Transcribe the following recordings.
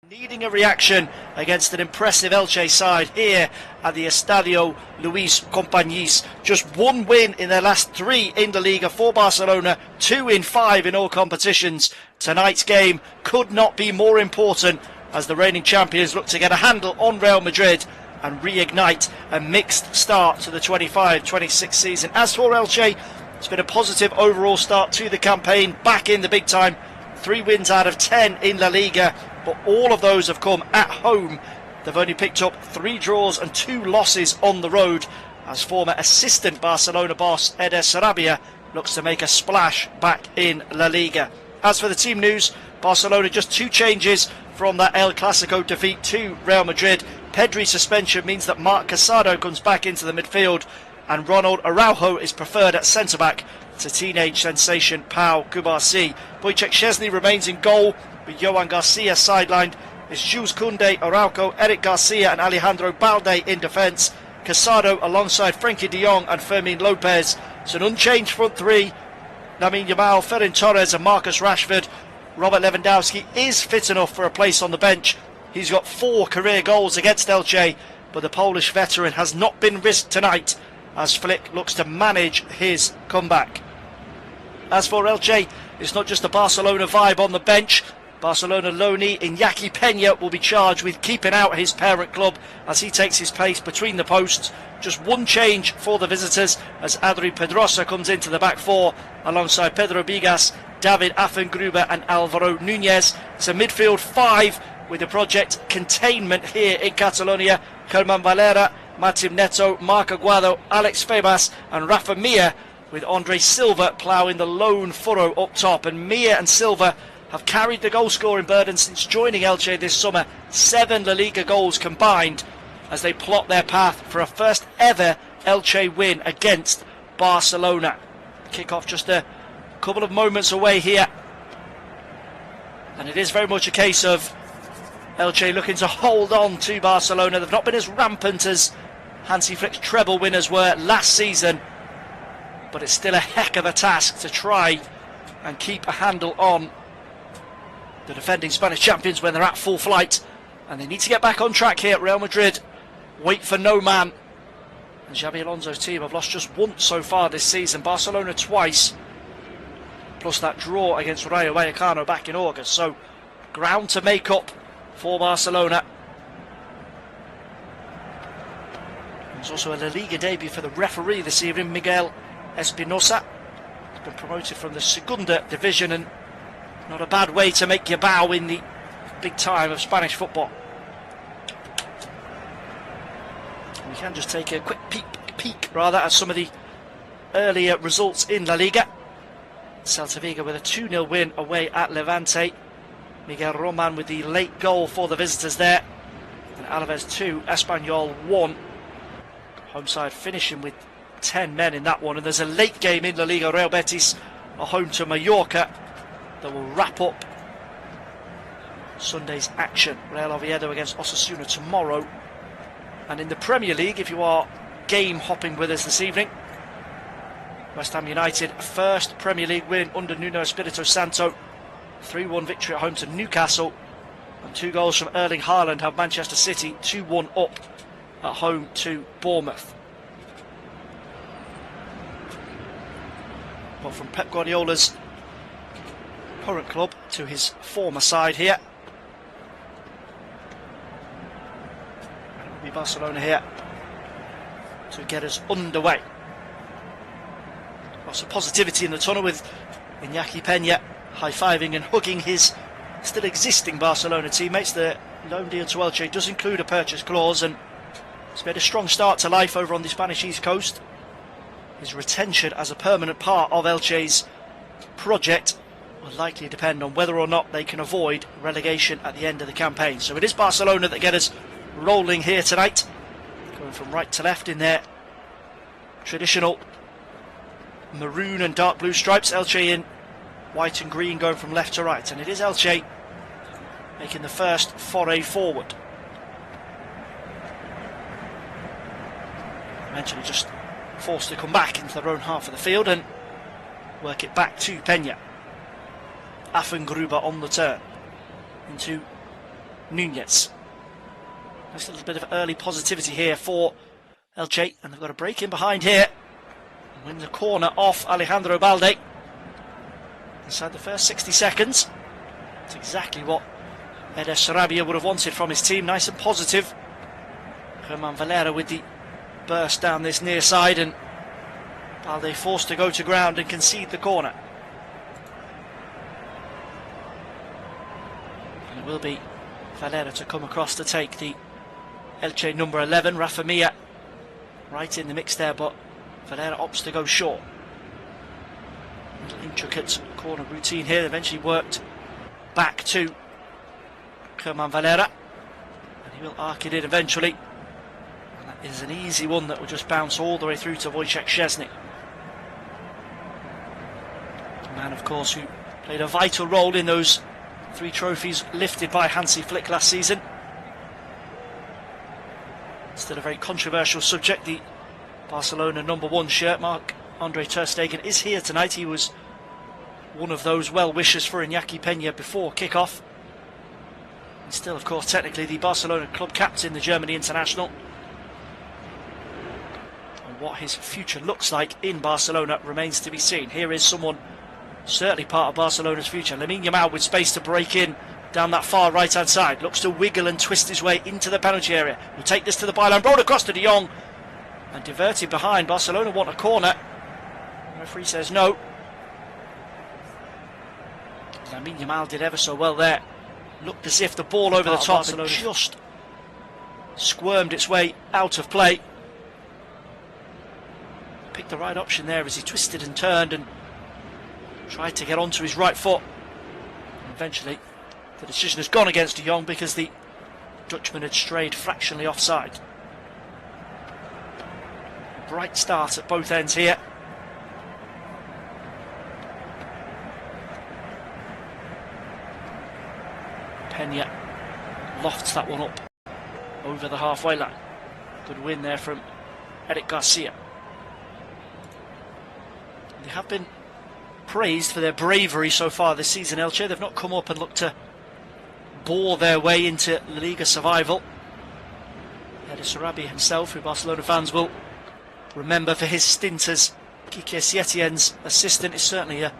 Needing a reaction against an impressive Elche side here at the Estadio Luis Companys. Just one win in their last three in the Liga for Barcelona, 2 in 5 in all competitions. Tonight's game could not be more important as the reigning champions look to get a handle on Real Madrid and reignite a mixed start to the 25-26 season. As for Elche, it's been a positive overall start to the campaign, back in the big time. 3 wins out of 10 in La Liga, but all of those have come at home. They've only picked up 3 draws and 2 losses on the road, as former assistant Barcelona boss Eder Sarabia looks to make a splash back in La Liga. As for the team news, Barcelona just 2 changes from that El Clasico defeat to Real Madrid. Pedri's suspension means that Marc Casado comes back into the midfield, and Ronald Araujo is preferred at centre-back to teenage sensation Pau Cubarsí. Wojciech Szczesny remains in goal, with Johan Garcia sidelined. It's Jules Koundé, Araujo, Eric Garcia and Alejandro Balde in defence. Casado alongside Frenkie de Jong and Fermin Lopez. It's an unchanged front 3. Lamine Yamal, Ferran Torres and Marcus Rashford. Robert Lewandowski is fit enough for a place on the bench. He's got 4 career goals against Elche, but the Polish veteran has not been risked tonight as Flick looks to manage his comeback. As for Elche, it's not just the Barcelona vibe on the bench. Barcelona loanee Iñaki Peña will be charged with keeping out his parent club as he takes his place between the posts. Just one change for the visitors as Adri Pedrosa comes into the back 4 alongside Pedro Bigas, David Affengruber and Alvaro Núñez. It's a midfield 5 with the project containment here in Catalonia. Germán Valera, Martín Neto, Marc Aguado, Alex Febas and Rafa Mir, with Andre Silva ploughing the lone furrow up top. And Mir and Silva have carried the goal-scoring burden since joining Elche this summer. 7 La Liga goals combined as they plot their path for a first ever Elche win against Barcelona. Kick-off just a couple of moments away here, and it is very much a case of Elche looking to hold on to Barcelona. They've not been as rampant as Hansi Flick's treble winners were last season, but it's still a heck of a task to try and keep a handle on the defending Spanish champions when they're at full flight. And they need to get back on track here at Real Madrid. Wait for no man. And Xabi Alonso's team have lost just once so far this season. Barcelona twice, plus that draw against Rayo Vallecano back in August. So ground to make up for Barcelona. There's also a La Liga debut for the referee this evening, Miguel Espinosa. He's been promoted from the Segunda Division, and not a bad way to make your bow in the big time of Spanish football. We can just take a quick peek at some of the earlier results in La Liga. Celta Vigo with a 2-0 win away at Levante. Miguel Roman with the late goal for the visitors there. And Alaves 2, Espanyol 1. Home side finishing with 10 men in that one. And there's a late game in La Liga. Real Betis are home to Mallorca that will wrap up Sunday's action. Real Oviedo against Osasuna tomorrow. And in the Premier League, if you are game hopping with us this evening, West Ham United first Premier League win under Nuno Espirito Santo. 3-1 victory at home to Newcastle, and 2 goals from Erling Haaland have Manchester City 2-1 up at home to Bournemouth. But from Pep Guardiola's current club to his former side here, and it will be Barcelona here to get us underway. Lots of positivity in the tunnel with Iñaki Peña high-fiving and hugging his still existing Barcelona teammates. The loan deal to Elche does include a purchase clause, and it's made a strong start to life over on the Spanish East Coast. His retention as a permanent part of Elche's project will likely depend on whether or not they can avoid relegation at the end of the campaign. So it is Barcelona that get us rolling here tonight, going from right to left in their traditional maroon and dark blue stripes. Elche in white and green going from left to right, and it is Elche making the first foray forward. Eventually just forced to come back into their own half of the field and work it back to Peña. Affengruber on the turn into Nunez. Just a little bit of early positivity here for Elche, and they've got a break in behind here. Win the corner off Alejandro Balde. Inside the first 60 seconds. That's exactly what Eder Sarabia would have wanted from his team. Nice and positive. Germán Valera with the burst down this near side, and Balde forced to go to ground and concede the corner. And it will be Valera to come across to take the Elche number 11, Rafa Mia, right in the mix there, but Valera opts to go short. Little intricate corner routine here, eventually worked back to Germán Valera, and he will arc it in eventually. And that is an easy one that will just bounce all the way through to Wojciech Szczesny. The man, of course, who played a vital role in those 3 trophies lifted by Hansi Flick last season. Still a very controversial subject, the Barcelona number 1 shirt. Marc-Andre ter Stegen is here tonight. He was one of those well-wishers for Iñaki Peña before kick-off. He's still, of course, technically the Barcelona club captain, the Germany international. And what his future looks like in Barcelona remains to be seen. Here is someone certainly part of Barcelona's future. Lamine Yamal with space to break in down that far right-hand side. Looks to wiggle and twist his way into the penalty area. Will take this to the byline. Brought across to De Jong. And diverted behind. Barcelona want a corner. The referee says no. Lamine Yamal did ever so well there. Looked as if the ball over the top and just squirmed its way out of play. Picked the right option there as he twisted and turned and tried to get onto his right foot. And eventually the decision has gone against De Jong because the Dutchman had strayed fractionally offside. Bright start at both ends here. Peña lofts that one up over the halfway line. Good win there from Eric Garcia. They have been praised for their bravery so far this season, Elche. They've not come up and looked to bore their way into La Liga survival. Eder Sarabia himself, who Barcelona fans will remember for his stint as Quique Setien's assistant, is certainly an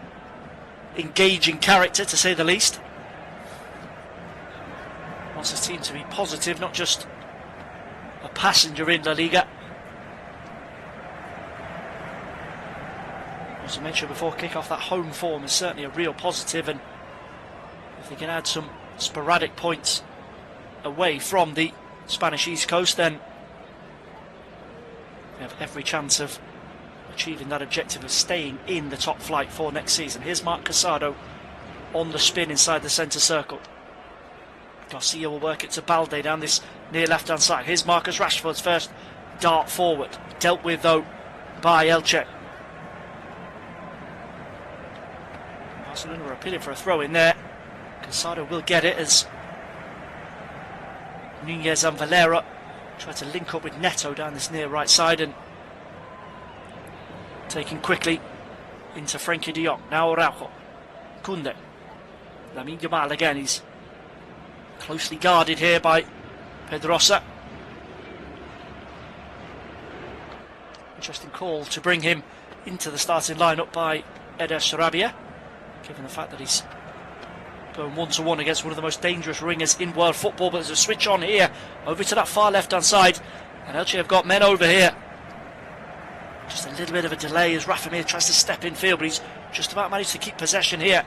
engaging character, to say the least. Wants his team to be positive, not just a passenger in La Liga. As I mentioned before kick-off, that home form is certainly a real positive, and if they can add some sporadic points away from the Spanish East Coast, then they have every chance of achieving that objective of staying in the top flight for next season. Here's Marc Casado on the spin inside the centre circle. Garcia will work it to Balde down this near left-hand side. Here's Marcus Rashford's first dart forward. Dealt with, though, by Elche. Barcelona are appealing for a throw in there. Casado will get it as Nunez and Valera try to link up with Neto down this near right side, and taken quickly into Frenkie de Jong. Now Araujo. Koundé. Lamine Yamal again. He's closely guarded here by Pedrosa. Interesting call to bring him into the starting lineup by Eder Sarabia, given the fact that he's going one-to-one against one of the most dangerous ringers in world football. But there's a switch on here over to that far left-hand side, and Elche have got men over here. Just a little bit of a delay as Rafa Mir tries to step in field, but he's just about managed to keep possession here.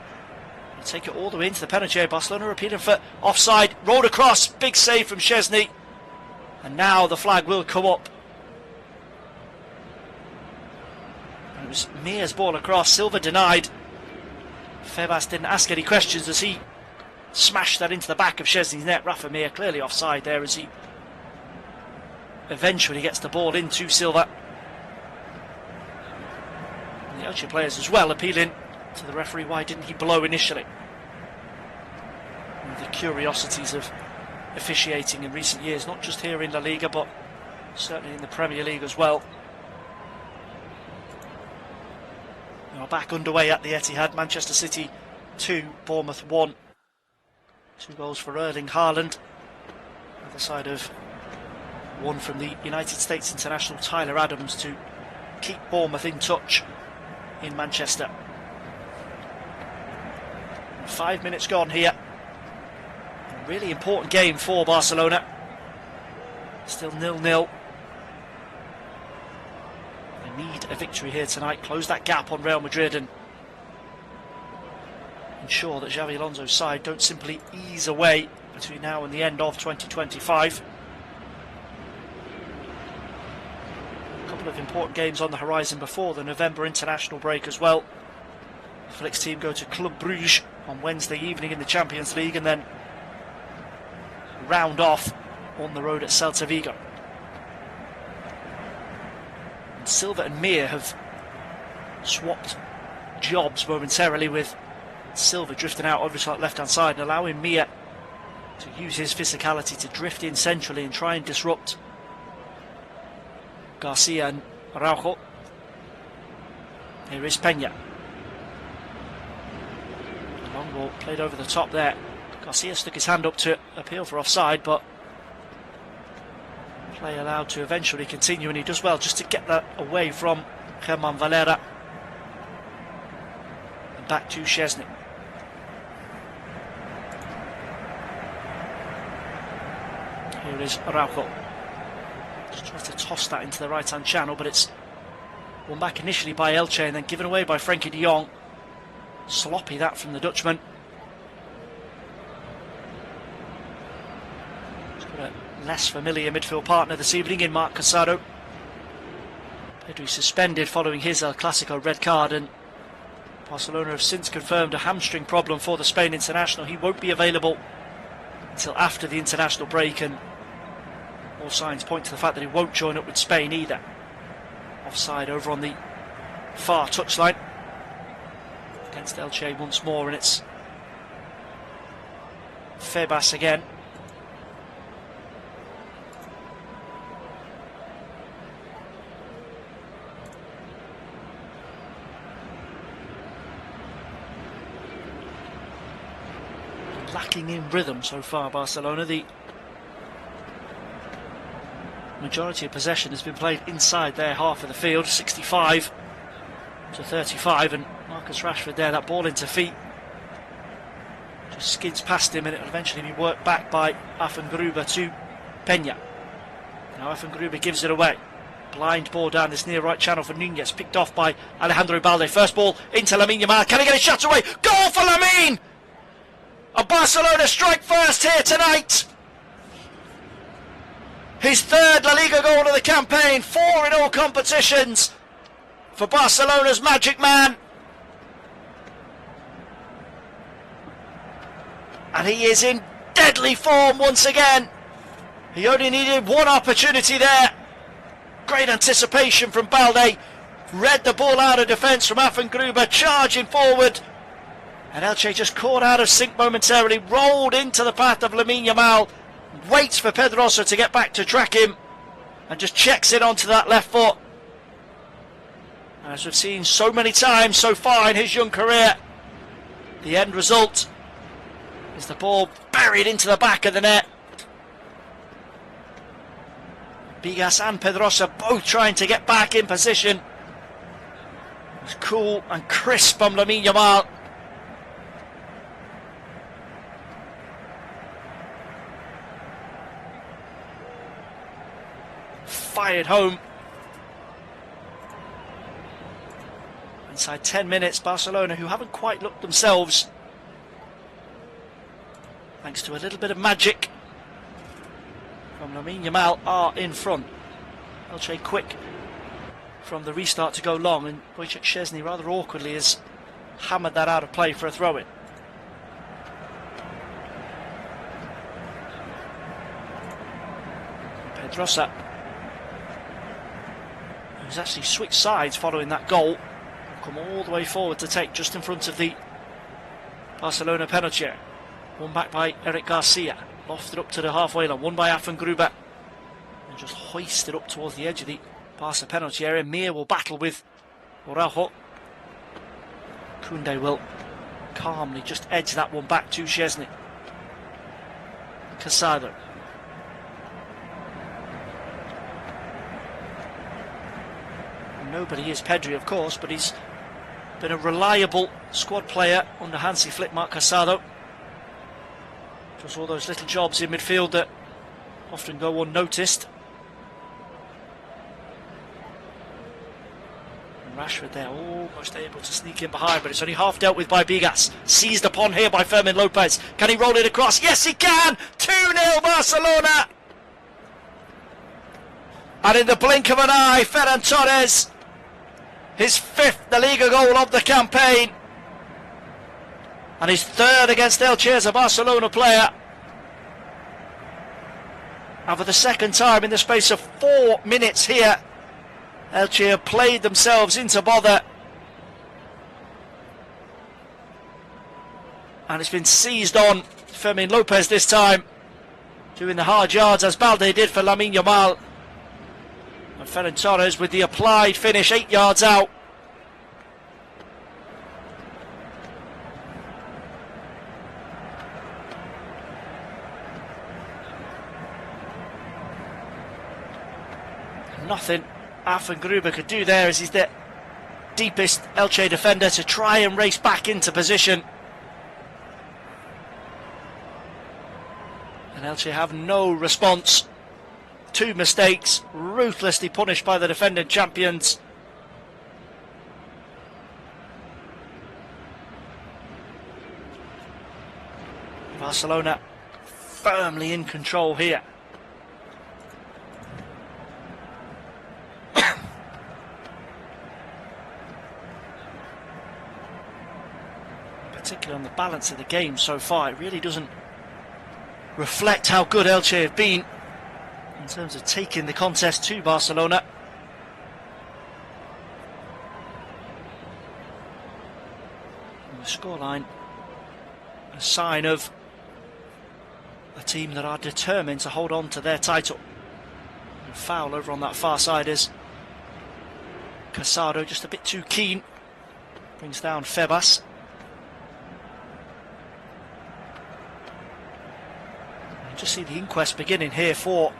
He'll take it all the way into the penalty area. Barcelona are appealing for offside. Rolled across, big save from Szczesny, and now the flag will come up. And it was Mir's ball across. Silva denied. Febas didn't ask any questions as he smashed that into the back of Szczesny's net. Rafa Mir clearly offside there as he eventually gets the ball into Silva. And the Elche players as well appealing to the referee, why didn't he blow initially? One of the curiosities of officiating in recent years, not just here in La Liga but certainly in the Premier League as well. We are back underway at the Etihad. Manchester City 2, Bournemouth 1. 2 goals for Erling Haaland. Other side of one from the United States international Tyler Adams to keep Bournemouth in touch in Manchester. 5 minutes gone here. A really important game for Barcelona. Still 0-0. They need a victory here tonight, close that gap on Real Madrid and ensure that Xabi Alonso's side don't simply ease away between now and the end of 2025. A couple of important games on the horizon before the November international break as well. The Flick's team go to Club Brugge on Wednesday evening in the Champions League and then round off on the road at Celta Vigo. And Silva and Mir have swapped jobs momentarily, with Silva drifting out over to the left hand side and allowing Mir to use his physicality to drift in centrally and try and disrupt Garcia and Araujo. Here is Peña. Long ball played over the top there. Garcia stuck his hand up to appeal for offside, but play allowed to eventually continue, and he does well just to get that away from Germán Valera. And back to Szczesny. Here is Araujo. Just tries to toss that into the right hand channel, but it's won back initially by Elche and then given away by Frenkie de Jong. Sloppy that from the Dutchman. He's got a less familiar midfield partner this evening in Marc Casado. Pedri suspended following his El Clasico red card, and Barcelona have since confirmed a hamstring problem for the Spain international. He won't be available until after the international break, and all signs point to the fact that he won't join up with Spain either. Offside over on the far touchline against Elche once more, and it's Febas again. Lacking in rhythm so far, Barcelona. The majority of possession has been played inside their half of the field, 65 to 35, and Marcus Rashford there, that ball into feet, just skids past him and it'll eventually be worked back by Affengruber to Peña. Now Affengruber gives it away. Blind ball down this near right channel for Nunez, picked off by Alejandro Balde. First ball into Lamine Yamal. Can he get it shot away? Goal for Lamine! A Barcelona strike first here tonight. His third La Liga goal of the campaign, 4 in all competitions for Barcelona's magic man. And he is in deadly form once again. He only needed one opportunity there. Great anticipation from Balde. Read the ball out of defence from Affengruber, charging forward. And Elche just caught out of sync momentarily, rolled into the path of Lamine Yamal, waits for Pedrosa to get back to track him, and just checks it onto that left foot. As we've seen so many times so far in his young career, the end result is the ball buried into the back of the net. Bigas and Pedrosa both trying to get back in position. It was cool and crisp from Lamine Yamal. Fired home. Inside 10 minutes, Barcelona, who haven't quite looked themselves, thanks to a little bit of magic from Lamine Yamal, are in front. Elche quick from the restart to go long, and Wojciech Szczesny rather awkwardly has hammered that out of play for a throw-in. Pedrosa, who's actually switched sides following that goal, come all the way forward to take just in front of the Barcelona penalty. Won back by Eric Garcia, lofted up to the halfway line, won by Affengruber, and just hoisted up towards the edge of the Barca penalty area. Mir will battle with Araujo. Koundé will calmly just edge that one back to Szczesny. Casado. Nobody is Pedri, of course, but he's been a reliable squad player under Hansi Flick, Marc Casado. Just all those little jobs in midfield that often go unnoticed. And Rashford there, almost able to sneak in behind, but it's only half dealt with by Bigas. Seized upon here by Fermin Lopez. Can he roll it across? Yes, he can! 2-0 Barcelona! And in the blink of an eye, Ferran Torres, his 5th La Liga goal of the campaign, and his 3rd against Elche as a Barcelona player. And for the 2nd time in the space of 4 minutes here, Elche have played themselves into bother. And it's been seized on. Fermin Lopez this time, doing the hard yards as Balde did for Lamine Yamal. And Ferran Torres with the applied finish, 8 yards out. Nothing Gruber could do there, as he's the deepest Elche defender, to try and race back into position. And Elche have no response. 2 mistakes, ruthlessly punished by the defending champions. Barcelona firmly in control here. Particularly on the balance of the game so far, it really doesn't reflect how good Elche have been in terms of taking the contest to Barcelona. And the scoreline, a sign of a team that are determined to hold on to their title. And a foul over on that far side is Casado, just a bit too keen. Brings down Febas. You just see the inquest beginning here for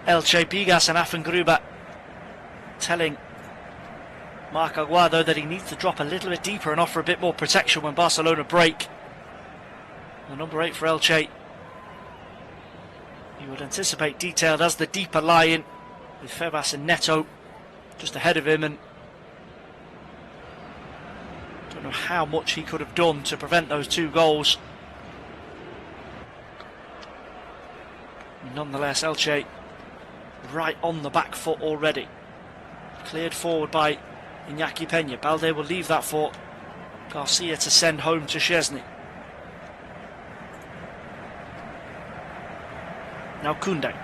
Elche. Bigas and Gruber telling Marc Aguado that he needs to drop a little bit deeper and offer a bit more protection when Barcelona break. The number 8 for Elche, you would anticipate, detailed as the deeper lie-in, with Febas and Neto just ahead of him, and don't know how much he could have done to prevent those 2 goals. Nonetheless, Elche right on the back foot already. Cleared forward by Iñaki Peña. Balde will leave that for Garcia to send home to Szczesny. Now Koundé.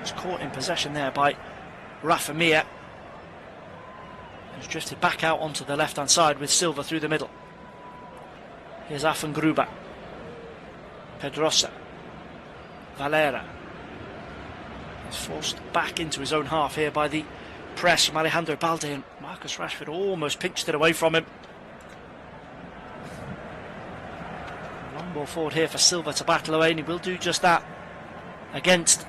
Was caught in possession there by Rafa Mir. He's drifted back out onto the left-hand side with Silva through the middle. Here's Gruber. Pedrosa. Valera is forced back into his own half here by the press from Alejandro Balde, and Marcus Rashford almost pinched it away from him. Long ball forward here for Silva to battle away, and he will do just that against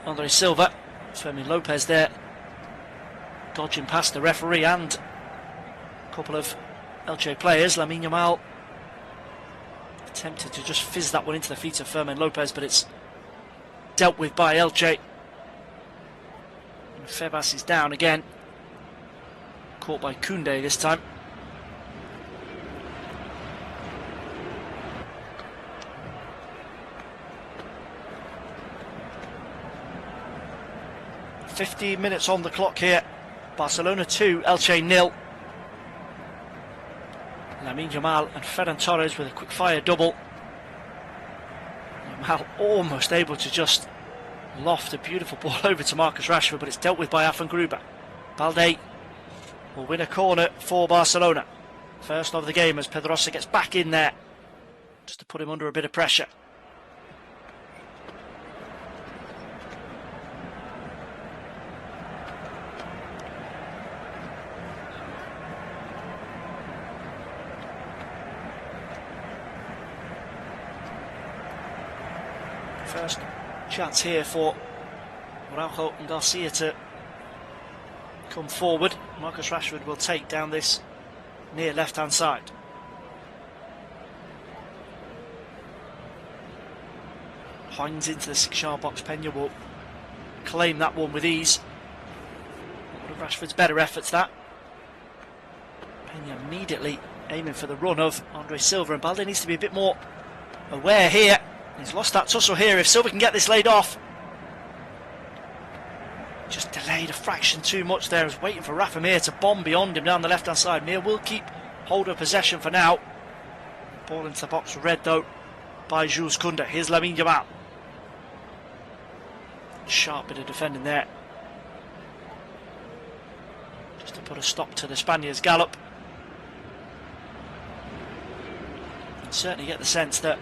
Andre Silva. Fermin Lopez there dodging past the referee and a couple of Elche players. Lamine Yamal attempted to just fizz that one into the feet of Fermin Lopez, but it's dealt with by Elche. And Febas is down again. Caught by Koundé this time. "15 minutes on the clock here. Barcelona 2, Elche 0. Lamine Yamal and Ferran Torres with a quick fire double. Yamal almost able to just loft a beautiful ball over to Marcus Rashford, but it's dealt with by Gruber. Balde will win a corner for Barcelona. First of the game as Pedrosa gets back in there just to put him under a bit of pressure. First chance here for Araujo and Garcia to come forward. Marcus Rashford will take down this near left-hand side. Hines into the 6-yard box. Pena will claim that one with ease. One of Rashford's better efforts, that. Pena immediately aiming for the run of Andre Silva, and Balde needs to be a bit more aware here. He's lost that tussle here. If Silva can get this laid off. Just delayed a fraction too much there. Is waiting for Rafa Mir to bomb beyond him down the left-hand side. Mir will keep hold of possession for now. Ball into the box, read though by Jules Koundé. Here's Lamine Yamal. Sharp bit of defending there, just to put a stop to the Spaniards' gallop. You certainly get the sense that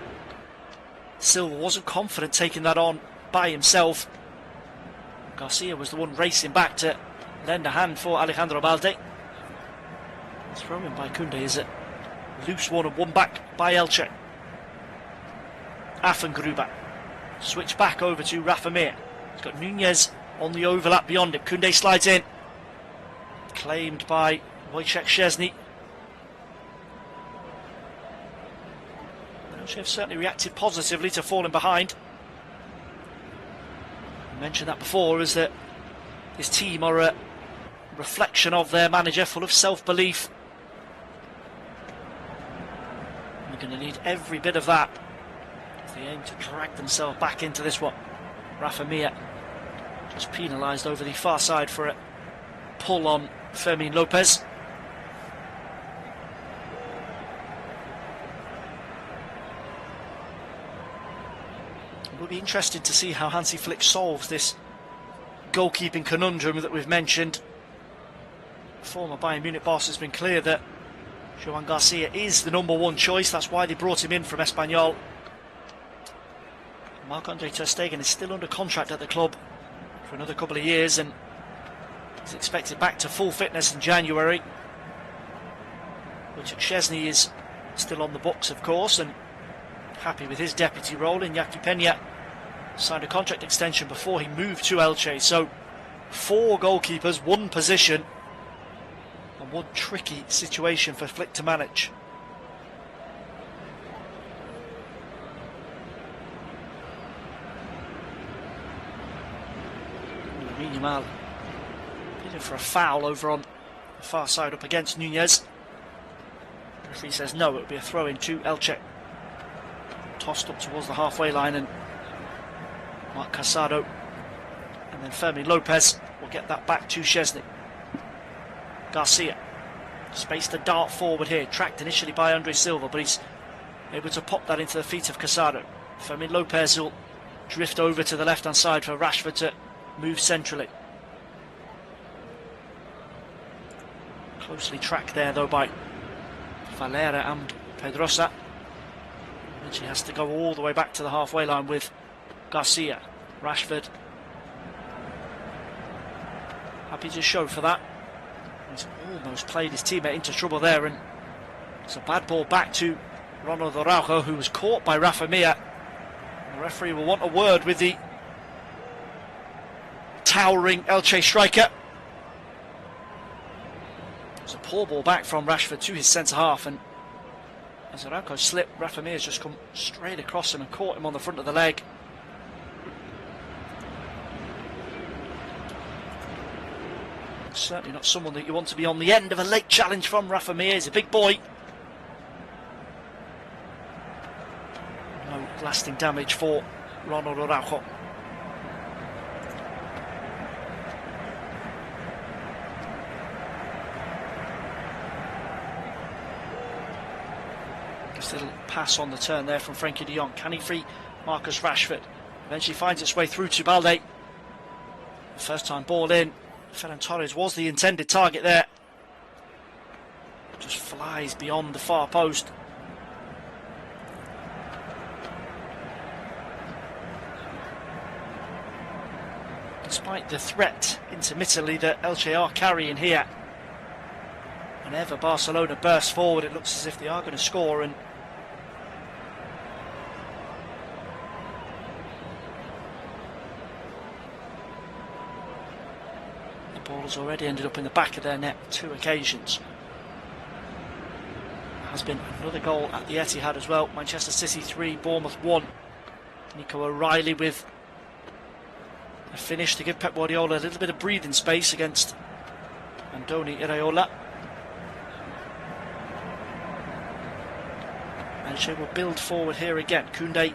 Silva wasn't confident taking that on by himself. Garcia was the one racing back to lend a hand for Alejandro Balde. Thrown in by Koundé is a loose one and one back by Elche. Affengruber switch back over to Rafa Mir. He's got Nunez on the overlap beyond him. Koundé slides in. Claimed by Wojciech Szczesny. Elche have certainly reacted positively to falling behind. I mentioned that before, is that his team are a reflection of their manager, full of self-belief. They're going to need every bit of that if they aim to drag themselves back into this one. Rafa Mir just penalised over the far side for a pull on Fermin Lopez. It will be interesting to see how Hansi Flick solves this goalkeeping conundrum that we've mentioned. Former Bayern Munich boss has been clear that Joan Garcia is the #1 choice. That's why they brought him in from Espanyol. Marc-Andre ter Stegen is still under contract at the club for another couple of years and is expected back to full fitness in January. Wojciech Szczesny is still on the books, of course, and happy with his deputy role. Iñaki Peña signed a contract extension before he moved to Elche. So 4 goalkeepers, 1 position, and 1 tricky situation for Flick to manage. Lamine Yamal pleading for a foul over on the far side up against Nunez. The referee says no, it would be a throw in to Elche. Tossed up towards the halfway line, and Marc Casado and then Fermin Lopez will get that back to Szczesny. Garcia, space to dart forward here, tracked initially by Andre Silva, but he's able to pop that into the feet of Casado. Fermin Lopez will drift over to the left-hand side for Rashford to move centrally. Closely tracked there though by Valera and Pedrosa. And she has to go all the way back to the halfway line with Garcia. Rashford happy to show for that. He's almost played his teammate into trouble there, and it's a bad ball back to Ronald Araujo, who was caught by Rafa Mir. The referee will want a word with the towering Elche striker. It's a poor ball back from Rashford to his centre-half, and as Araujo slipped, Rafa Mir has just come straight across him and caught him on the front of the leg. Certainly not someone that you want to be on the end of a late challenge from Rafa Mir. He's a big boy. No lasting damage for Ronald Araujo. Just a little pass on the turn there from Frenkie de Jong. Can he free Marcus Rashford? Eventually finds its way through to Balde. The first time ball in. Ferran Torres was the intended target there. Just flies beyond the far post. Despite the threat intermittently that Elche are carrying here, whenever Barcelona bursts forward, it looks as if they are going to score, and ball has already ended up in the back of their net on 2 occasions. There has been another goal at the Etihad as well. Manchester City 3, Bournemouth 1. Nico O'Reilly with a finish to give Pep Guardiola a little bit of breathing space against Andoni Iraola. Elche will build forward here again. Koundé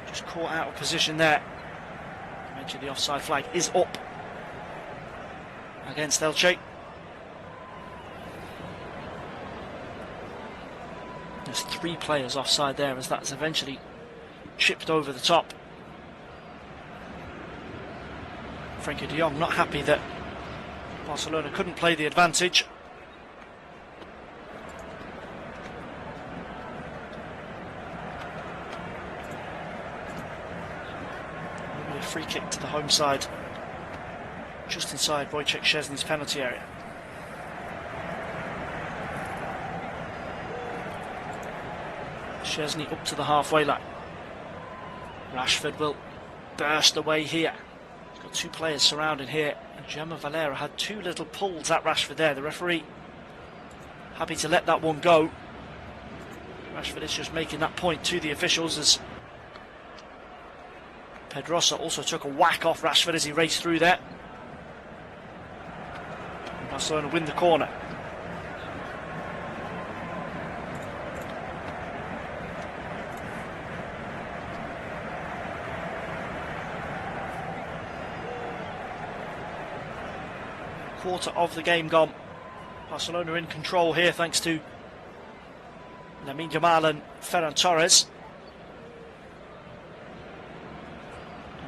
just caught out of position there. I mentioned the offside flag is up against Elche. There's 3 players offside there as that's eventually chipped over the top. Frenkie de Jong not happy that Barcelona couldn't play the advantage. A free kick to the home side, just inside Wojciech Szczesny's penalty area. Szczesny up to the halfway line. Rashford will burst away here. He's got 2 players surrounding here, and Gemma Valera had 2 little pulls at Rashford there. The referee happy to let that one go. Rashford is just making that point to the officials as Pedrosa also took a whack off Rashford as he raced through there. And Barcelona win the corner. Quarter of the game gone. Barcelona in control here thanks to Lamine Yamal and Ferran Torres.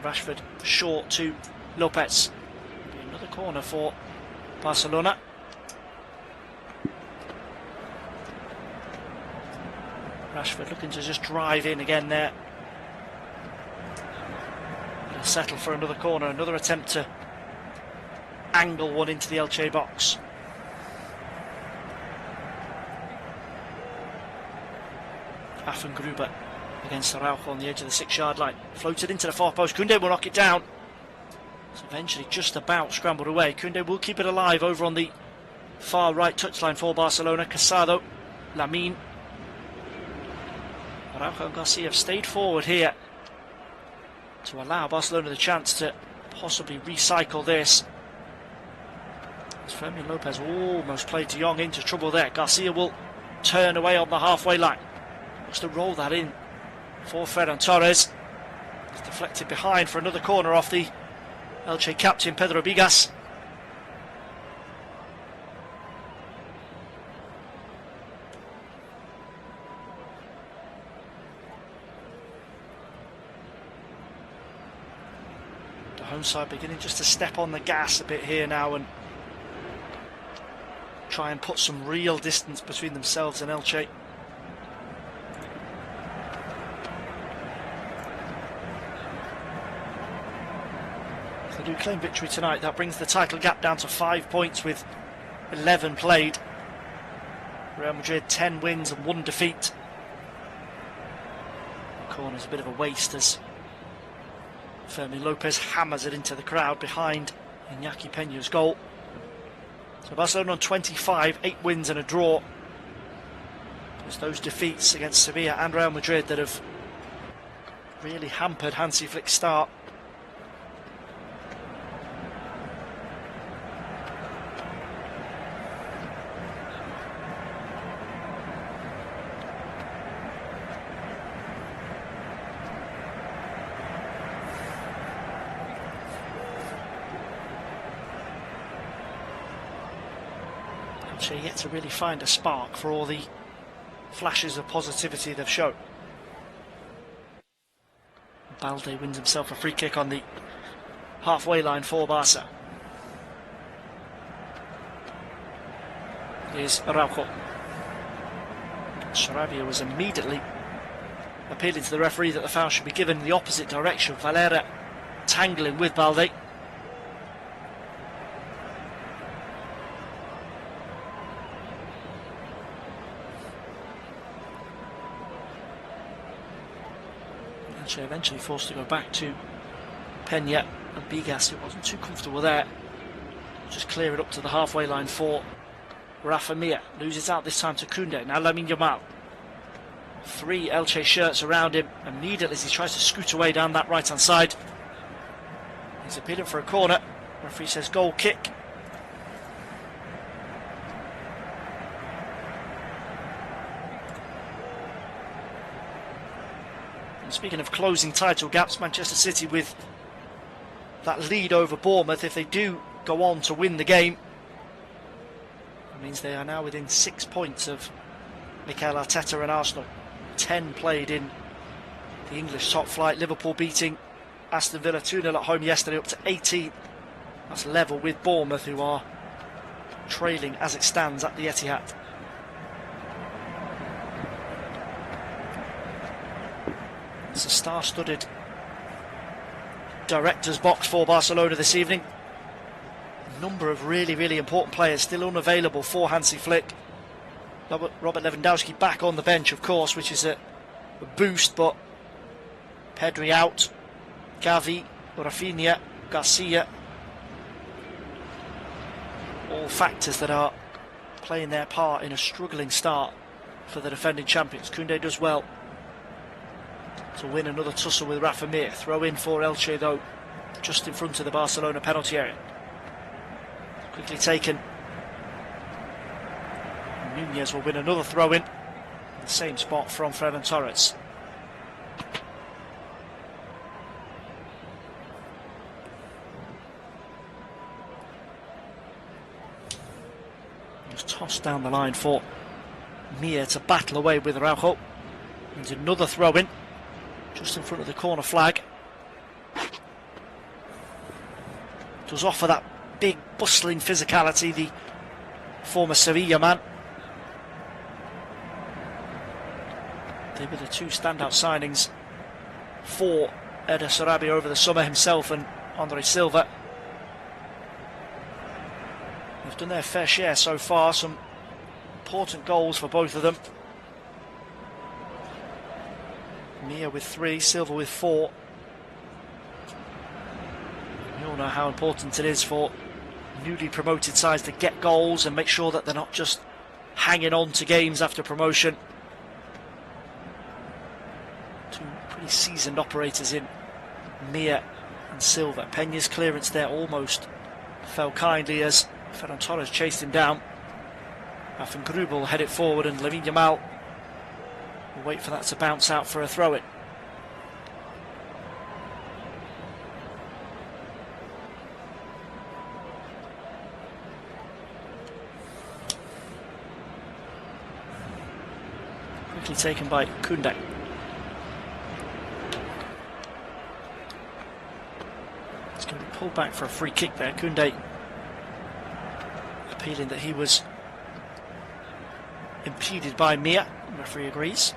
Rashford short to Lopez. Another corner for Barcelona. Rashford looking to just drive in again there. He'll settle for another corner. Another attempt to angle one into the Elche box. Affengruber against Araujo on the edge of the 6-yard line. Floated into the far post. Koundé will knock it down. It's eventually just about scrambled away. Koundé will keep it alive over on the far right touchline for Barcelona. Casado, Lamine. Araujo and Garcia have stayed forward here to allow Barcelona the chance to possibly recycle this. As Fermin Lopez almost played de Jong into trouble there. Garcia will turn away on the halfway line. Looks to roll that in for Ferran Torres. It's deflected behind for another corner off the Elche captain Pedro Bigas. The home side beginning just to step on the gas a bit here now and try and put some real distance between themselves and Elche. If they do claim victory tonight, that brings the title gap down to 5 points with 11 played. Real Madrid 10 wins and 1 defeat. The corner's a bit of a waste as Fermin Lopez hammers it into the crowd behind Iñaki Peña's goal. So Barcelona on 25, 8 wins and a draw. It's those defeats against Sevilla and Real Madrid that have really hampered Hansi Flick's start. Yet to really find a spark for all the flashes of positivity they've shown. Balde wins himself a free kick on the halfway line for Barca. Here's Araujo. Sarabia was immediately appealing to the referee that the foul should be given in the opposite direction. Valera tangling with Balde. Eventually forced to go back to Peña and Bigas, who wasn't too comfortable there. just clear it up to the halfway line for Rafa Mir. Loses out this time to Koundé. Now Lamine Yamal. 3 Elche shirts around him immediately as he tries to scoot away down that right hand side. He's appealing for a corner. Referee says goal kick. And speaking of closing title gaps, Manchester City with that lead over Bournemouth, if they do go on to win the game, that means they are now within 6 points of Mikel Arteta and Arsenal. 10 played in the English top flight. Liverpool beating Aston Villa 2-0 at home yesterday, up to 18. That's level with Bournemouth, who are trailing as it stands at the Etihad. It's a star-studded director's box for Barcelona this evening. A number of really important players still unavailable for Hansi Flick. Robert Lewandowski back on the bench, of course, which is a boost, but Pedri out, Gavi, Rafinha, Garcia, all factors that are playing their part in a struggling start for the defending champions. Koundé does well to win another tussle with Rafa Mir. Throw in for Elche though, just in front of the Barcelona penalty area. Quickly taken. Nunez will win another throw in the same spot from Ferran Torres. Just tossed down the line for Mir to battle away with Araujo. And another throw in just in front of the corner flag. Does offer that big bustling physicality, the former Sevilla man. They were the 2 standout signings for Eder Sarabia over the summer, himself and Andre Silva. They've done their fair share so far, some important goals for both of them. Mir with 3, Silva with 4. We all know how important it is for newly promoted sides to get goals and make sure that they're not just hanging on to games after promotion. 2 pretty seasoned operators in Mir and Silva. Peña's clearance there almost fell kindly as Ferran Torres chased him down. Rafa Gruber will head it forward and Lamine Yamal will wait for that to bounce out for a throw-in. Quickly taken by Koundé. It's going to be pulled back for a free kick there. Koundé appealing that he was impeded by Mir. The referee agrees.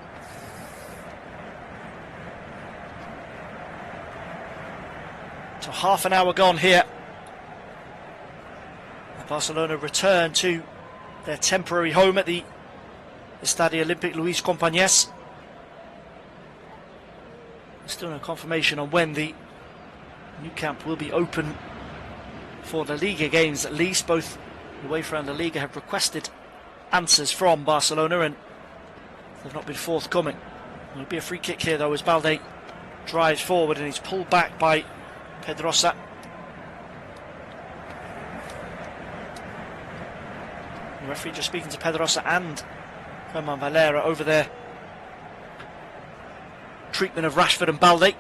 So half an hour gone here. Barcelona return to their temporary home at the Estadio Olímpic Luis Companys. Still no confirmation on when the new camp will be open for the Liga games, at least. Both UEFA and the Liga have requested answers from Barcelona and they've not been forthcoming. There'll be a free kick here though as Balde drives forward and he's pulled back by Pedrosa. The referee just speaking to Pedrosa and Germán Valera over their treatment of Rashford and Balde.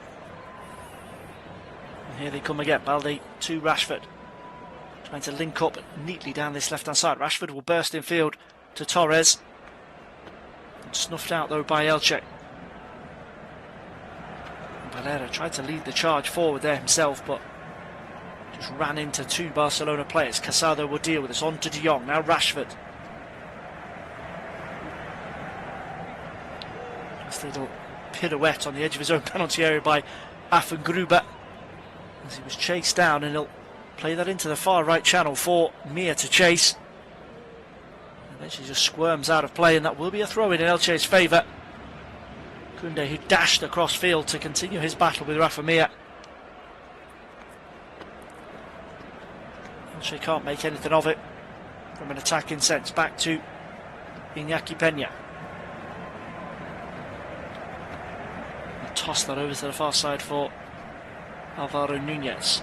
And here they come again, Balde to Rashford. Trying to link up neatly down this left-hand side. Rashford will burst in field to Torres. Snuffed out though by Elche. Valera tried to lead the charge forward there himself, but just ran into 2 Barcelona players. Casado will deal with this. On to De Jong. Now Rashford. Just a little pirouette on the edge of his own penalty area by Rafa Gruber as he was chased down, and he'll play that into the far right channel for Mir to chase. Eventually just squirms out of play, and that will be a throw in Elche's favour. Koundé, who dashed across field to continue his battle with Rafa Mir. Elche can't make anything of it from an attacking sense. Back to Iñaki Peña. And toss that over to the far side for Alvaro Nunez.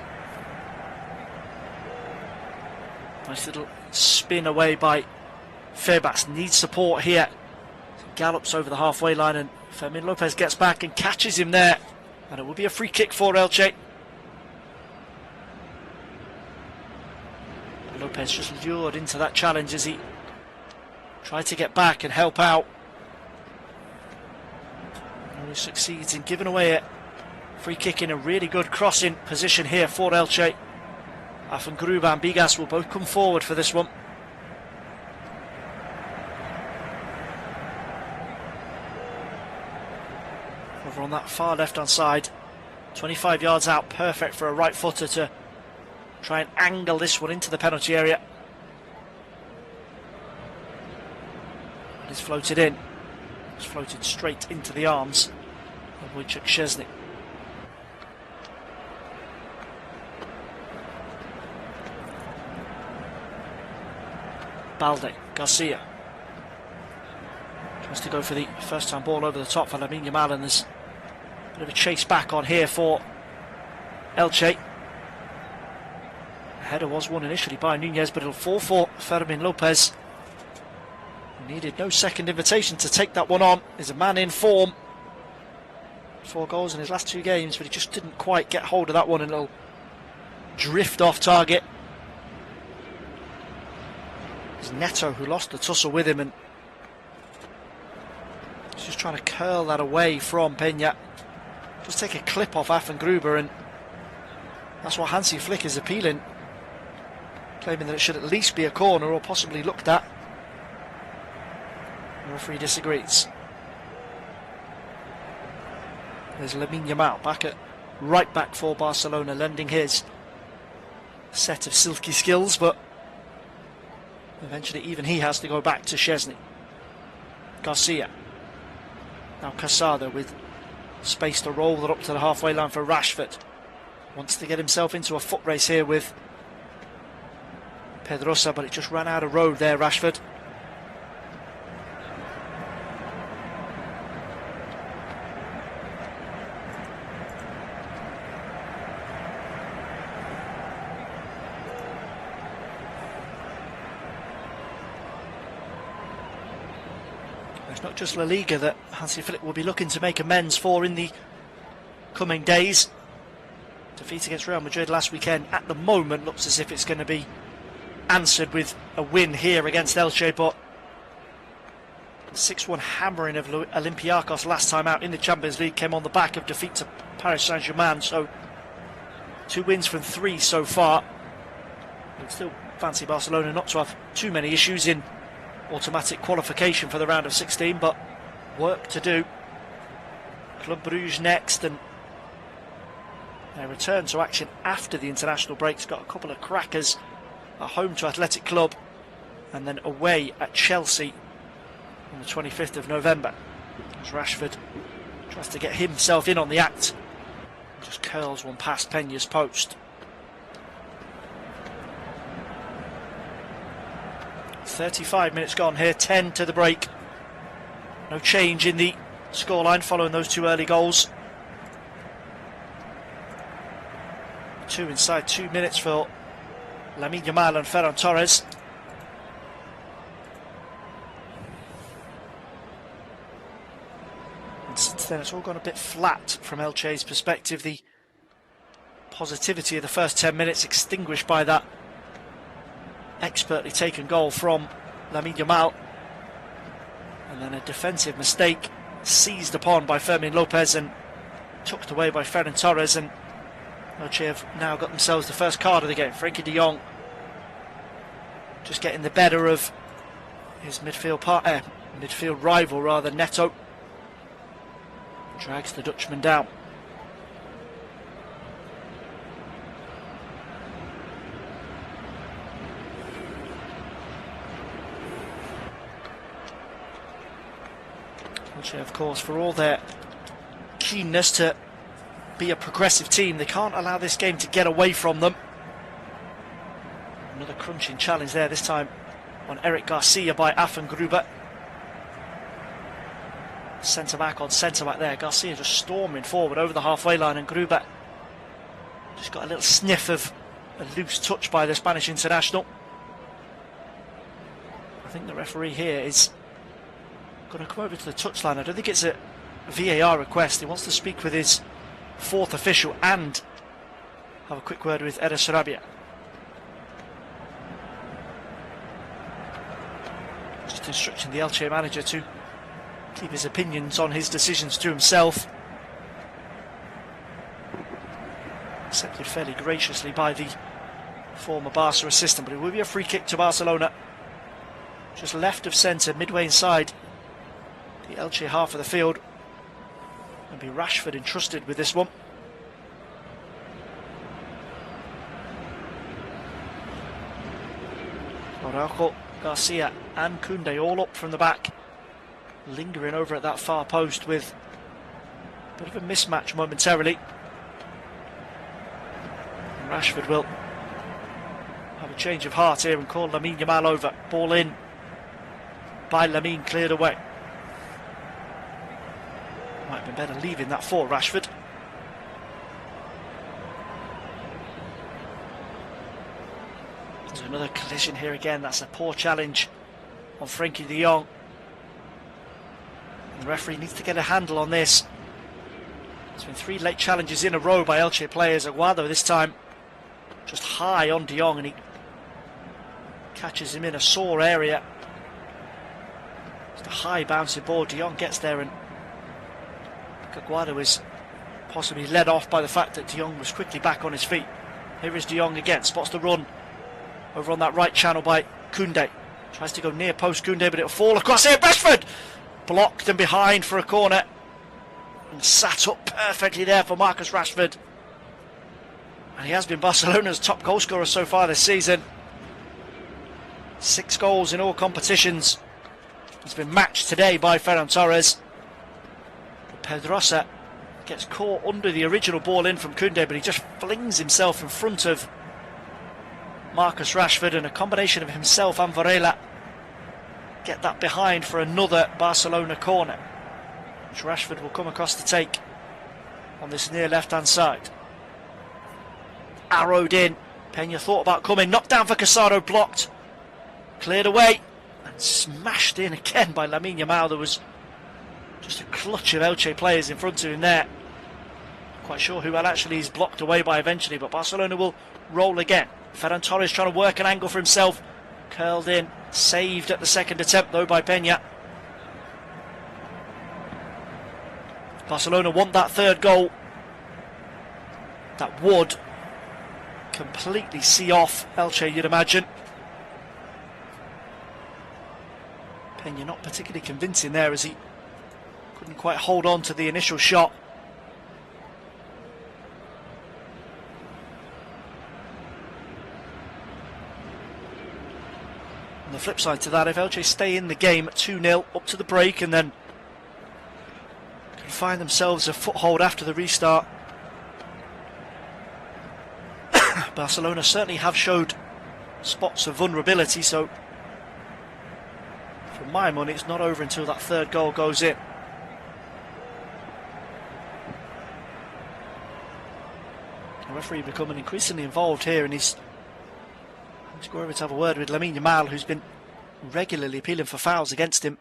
Nice little spin away by Febas. Needs support here. Gallops over the halfway line and Fermin Lopez gets back and catches him there. And it will be a free kick for Elche. Lopez just lured into that challenge as he tried to get back and help out. And he succeeds in giving away a free kick in a really good crossing position here for Elche. Afengruba and Bigas will both come forward for this one. Over on that far left-hand side, 25 yards out, perfect for a right footer to try and angle this one into the penalty area. It's floated in. It's floated straight into the arms of Wojciech Szczesny. Balde, Garcia tries to go for the first time ball over the top for Lamine Yamal, and there's a bit of a chase back on here for Elche. The header was won initially by Nunez, but it'll fall for Fermin Lopez. He needed no second invitation to take that one on. He's a man in form. 4 goals in his last 2 games, but he just didn't quite get hold of that one, and it'll drift off target. It's Neto who lost the tussle with him, and he's just trying to curl that away from Peña. Just take a clip off Afengruba, and that's what Hansi Flick is appealing, claiming that it should at least be a corner or possibly looked at. The referee disagrees. There's Lamine Yamal back at right back for Barcelona, lending his set of silky skills, but eventually even he has to go back to Szczesny. Garcia. Now Casado with space to roll it up to the halfway line for Rashford. Wants to get himself into a foot race here with Pedrosa, but it just ran out of road there, Rashford. It's not just La Liga that Hansi Flick will be looking to make amends for in the coming days. Defeat against Real Madrid last weekend at the moment looks as if it's going to be answered with a win here against Elche, but the 6-1 hammering of Olympiacos last time out in the Champions League came on the back of defeat to Paris Saint-Germain, so 2 wins from 3 so far. I'd still fancy Barcelona not to have too many issues in automatic qualification for the round of 16, but work to do. Club Brugge next, and their return to action after the international break's got a couple of crackers at home to Athletic Club and then away at Chelsea on the 25th of November. As Rashford tries to get himself in on the act, just curls one past Peña's post. 35 minutes gone here, 10 to the break. No change in the scoreline following those 2 early goals. 2 inside 2 minutes for Lamine Yamal and Ferran Torres. And since then it's all gone a bit flat from Elche's perspective. The positivity of the first 10 minutes extinguished by that expertly taken goal from Lamine Yamal, and then a defensive mistake seized upon by Fermin Lopez and tucked away by Ferran Torres, and Elche have now got themselves the first card of the game. Frenkie de Jong just getting the better of his midfield rival rather, Neto. Drags the Dutchman down. Of course, for all their keenness to be a progressive team, they can't allow this game to get away from them. Another crunching challenge there, this time on Eric Garcia by Affengruber. Centre back on centre back there. Garcia just storming forward over the halfway line, and Gruber just got a little sniff of a loose touch by the Spanish international. I think the referee here is going to come over to the touchline. I don't think it's a VAR request. He wants to speak with his fourth official and have a quick word with Eres Sarabia. Just instructing the Elche manager to keep his opinions on his decisions to himself. Accepted fairly graciously by the former Barca assistant, but it will be a free kick to Barcelona. Just left of centre, midway inside the Elche half of the field. And be Rashford entrusted with this one. Araujo, Garcia and Koundé all up from the back, lingering over at that far post with a bit of a mismatch momentarily. And Rashford will have a change of heart here and call Lamine Yamal over. Ball in by Lamine, cleared away. Might have been better leaving that for Rashford. There's another collision here again. That's a poor challenge on Frenkie de Jong. The referee needs to get a handle on this. There's been 3 late challenges in a row by Elche players. Aguado this time just high on de Jong, and he catches him in a sore area. Just a high bouncing ball. De Jong gets there, and Aguado is possibly led off by the fact that de Jong was quickly back on his feet. Here is de Jong again, spots the run over on that right channel by Koundé. Tries to go near post Koundé, but it'll fall across here. Rashford blocked and behind for a corner, and sat up perfectly there for Marcus Rashford. And he has been Barcelona's top goal scorer so far this season. 6 goals in all competitions. He's been matched today by Ferran Torres. Pedrosa gets caught under the original ball in from Koundé, but he just flings himself in front of Marcus Rashford, and a combination of himself and Varela get that behind for another Barcelona corner, which Rashford will come across to take on this near left-hand side. Arrowed in. Peña thought about coming. Knocked down for Casado. Blocked. Cleared away. And smashed in again by Lamine Yamal. There was just a clutch of Elche players in front of him there. Not quite sure who actually is blocked away by eventually, but Barcelona will roll again. Ferran Torres trying to work an angle for himself. Curled in. Saved at the second attempt though by Peña. Barcelona want that third goal. That would completely see off Elche, you'd imagine. Peña not particularly convincing there, as he couldn't quite hold on to the initial shot. On the flip side to that, if Elche stay in the game at 2-0 up to the break and then can find themselves a foothold after the restart, Barcelona certainly have showed spots of vulnerability, so for my money it's not over until that third goal goes in. The referee becoming increasingly involved here, and he's to go over to have a word with Lamine Yamal, who's been regularly appealing for fouls against him.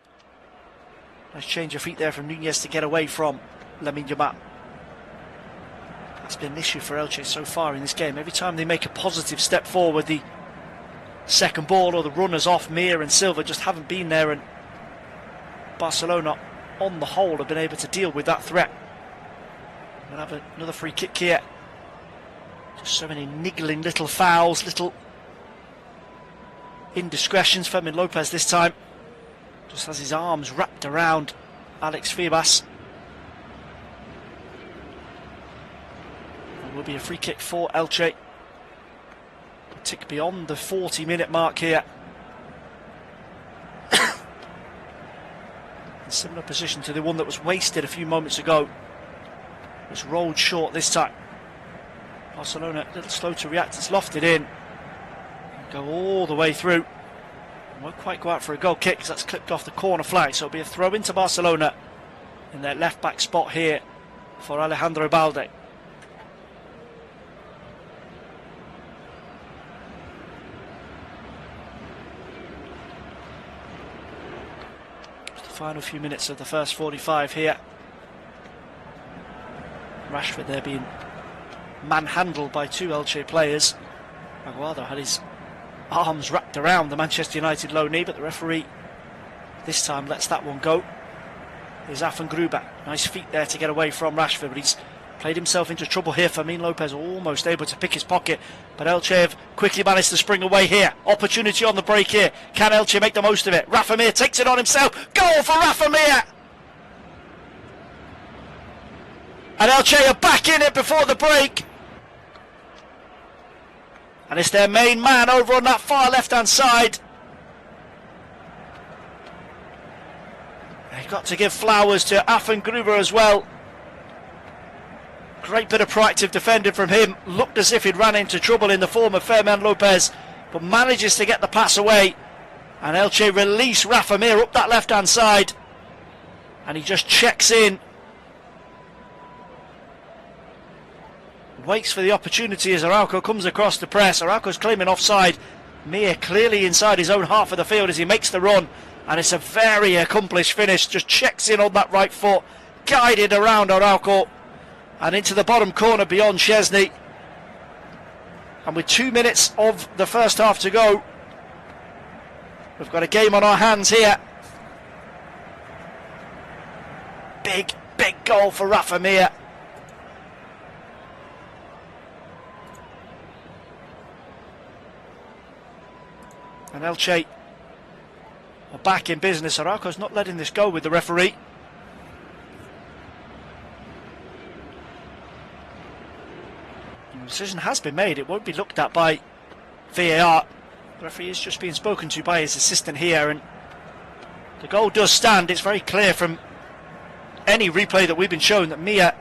Nice change of feet there from Nunez to get away from Lamine Yamal. That's been an issue for Elche so far in this game. Every time they make a positive step forward, the second ball or the runners off Mir and Silva just haven't been there, and Barcelona on the whole have been able to deal with that threat. We'll have another free kick here. Just so many niggling little fouls, little indiscretions. Fermin Lopez this time just has his arms wrapped around Alex Febas. It will be a free kick for Elche. A tick beyond the 40-minute mark here. A similar position to the one that was wasted a few moments ago. It's rolled short this time. Barcelona a little slow to react. It's lofted in. go all the way through. Won't quite go out for a goal kick because that's clipped off the corner flag. So it'll be a throw into Barcelona in their left back spot here for Alejandro Balde. Just the final few minutes of the first 45 here. Rashford there being manhandled by two Elche players. Aguado had his arms wrapped around the Manchester United low knee, but the referee this time lets that one go. Here's Gruber. Nice feet there to get away from Rashford, but he's played himself into trouble here. Fermin Lopez almost able to pick his pocket, but Elche have quickly managed to spring away here. Opportunity on the break here. Can Elche make the most of it? Rafa Mir takes it on himself. Goal for Rafa Mir! And Elche are back in it before the break. And it's their main man over on that far left-hand side. They've got to give flowers to Gruber as well. Great bit of proactive defending from him. Looked as if he'd ran into trouble in the form of Fermin Lopez, but manages to get the pass away. And Elche release Rafa Mir up that left-hand side. And he just checks in. Waits for the opportunity as Araujo comes across the press. Araujo's claiming offside. Mir clearly inside his own half of the field as he makes the run. And it's a very accomplished finish. Just checks in on that right foot. Guided around Araujo. And into the bottom corner beyond Szczesny. And with 2 minutes of the first half to go, we've got a game on our hands here. Big, big goal for Rafa Mir. And Elche are back in business. Araujo's not letting this go with the referee. And the decision has been made. It won't be looked at by VAR. The referee is just being spoken to by his assistant here, and the goal does stand. It's very clear from any replay that we've been shown that Mir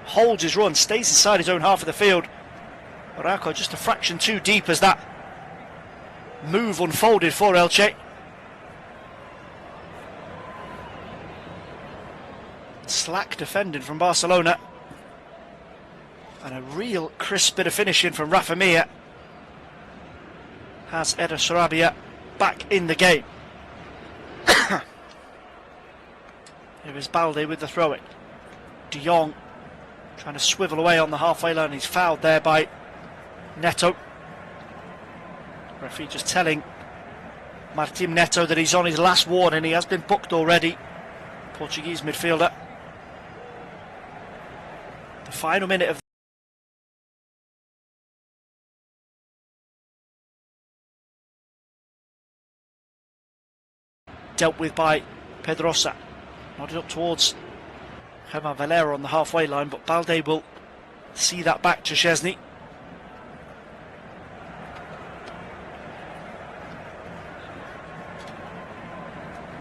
holds his run, stays inside his own half of the field. Araujo just a fraction too deep as that move unfolded for Elche. Slack defending from Barcelona, and a real crisp bit of finishing from Rafa Mir has Eder Sarabia back in the game. Here is Balde with the throw-in. De Jong trying to swivel away on the halfway line. He's fouled there by Neto. Referee just telling Martim Neto that he's on his last warning. He has been booked already. Portuguese midfielder. The final minute of dealt with by Pedrosa. Nodded up towards Germán Valera on the halfway line, but Balde will see that back to Szczesny.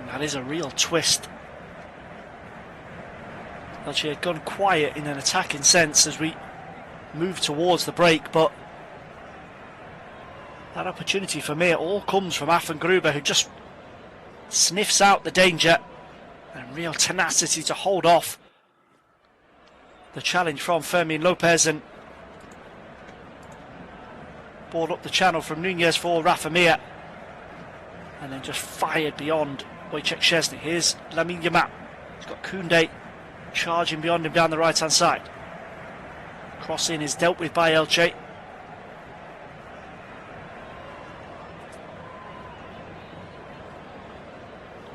That is a real twist. Elche had gone quiet in an attacking sense as we move towards the break, but that opportunity for me all comes from Gruber, who just sniffs out the danger, and real tenacity to hold off the challenge from Fermin Lopez, and ball up the channel from Nunez for Rafa Mir, and then just fired beyond Wojciech Szczesny. Here's Lamine Yamal. He's got Koundé charging beyond him down the right hand side. Crossing is dealt with by Elche.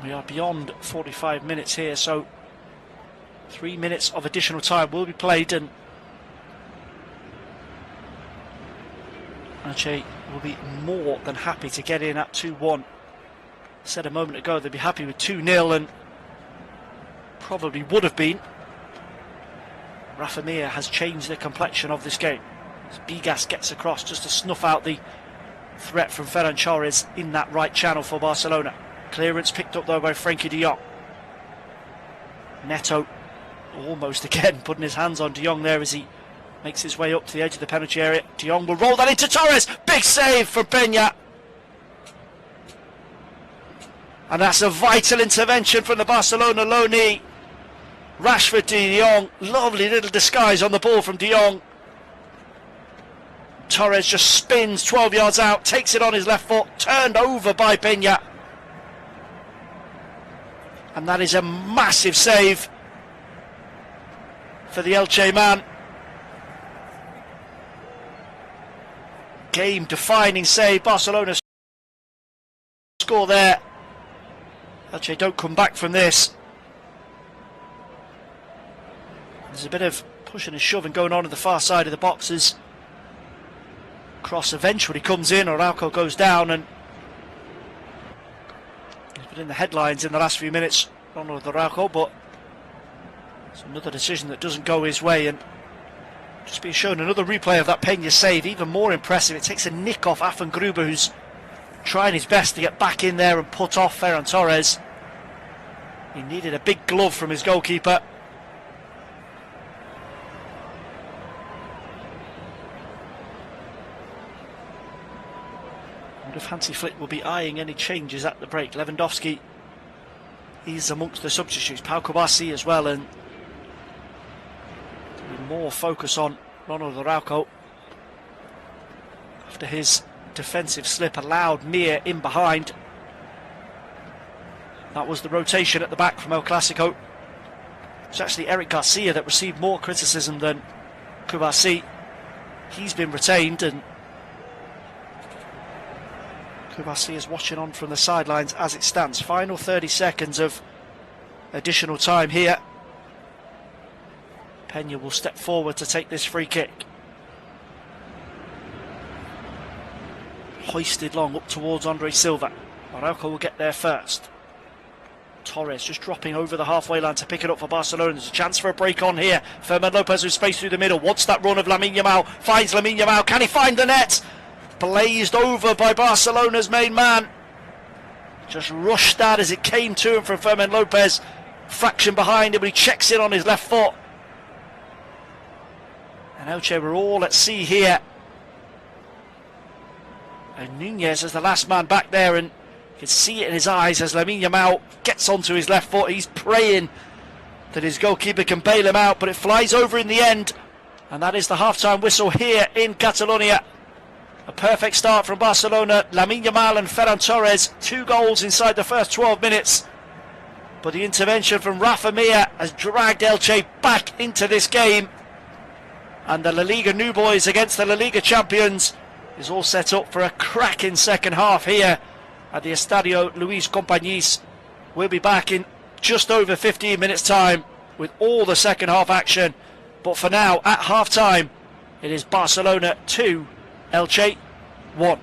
We are beyond 45 minutes here, so 3 minutes of additional time will be played, and Elche will be more than happy to get in at 2-1. Said a moment ago they'd be happy with 2-0, and probably would have been. Rafa Mir has changed the complexion of this game. As Bigas gets across just to snuff out the threat from Ferran Torres in that right channel for Barcelona. Clearance picked up though by Frenkie de Jong. Neto almost again putting his hands on de Jong there as he makes his way up to the edge of the penalty area. De Jong will roll that into Torres. Big save from Peña. And that's a vital intervention from the Barcelona loanee. Rashford de Jong, lovely little disguise on the ball from de Jong. Torres just spins 12 yards out, takes it on his left foot, turned over by Peña. And that is a massive save for the Elche man. Game-defining save. Barcelona score there. Elche don't come back from this. There's a bit of pushing and shoving going on the far side of the boxes. Cross eventually comes in, Araujo goes down, and he's been in the headlines in the last few minutes, Ronald Araujo, but it's another decision that doesn't go his way. And just being shown another replay of that Peña save, even more impressive. It takes a nick off Gruber, who's trying his best to get back in there and put off Ferran Torres. He needed a big glove from his goalkeeper. I wonder if Hansi Flick will be eyeing any changes at the break. Lewandowski is amongst the substitutes, Pau Kubasi as well, and more focus on Ronald Araujo after his defensive slip allowed Mir in behind. That was the rotation at the back from El Clasico. It's actually Eric Garcia that received more criticism than Kubasi. He's been retained, and Kubasi is watching on from the sidelines as it stands. Final 30 seconds of additional time here. Peña will step forward to take this free kick. Hoisted long up towards Andre Silva. Araujo will get there first. Torres just dropping over the halfway line to pick it up for Barcelona. There's a chance for a break on here. Ferman Lopez with space through the middle. Wants that run of Lamine Yamal. Finds Lamine Yamal. Can he find the net? Blazed over by Barcelona's main man. Just rushed that as it came to him from Ferman Lopez. Fraction behind him, but he checks in on his left foot. And Elche were all at sea here. And Nunez is the last man back there, and you can see it in his eyes as Lamine Yamal gets onto his left foot. He's praying that his goalkeeper can bail him out, but it flies over in the end. And that is the half-time whistle here in Catalonia. A perfect start from Barcelona. Lamine Yamal and Ferran Torres, 2 goals inside the first 12 minutes. But the intervention from Rafa Mir has dragged Elche back into this game. And the La Liga new boys against the La Liga champions is all set up for a cracking second half here at the Estadio Luis Companys. We'll be back in just over 15 minutes time with all the second half action. But for now, at half time, it is Barcelona 2, Elche 1.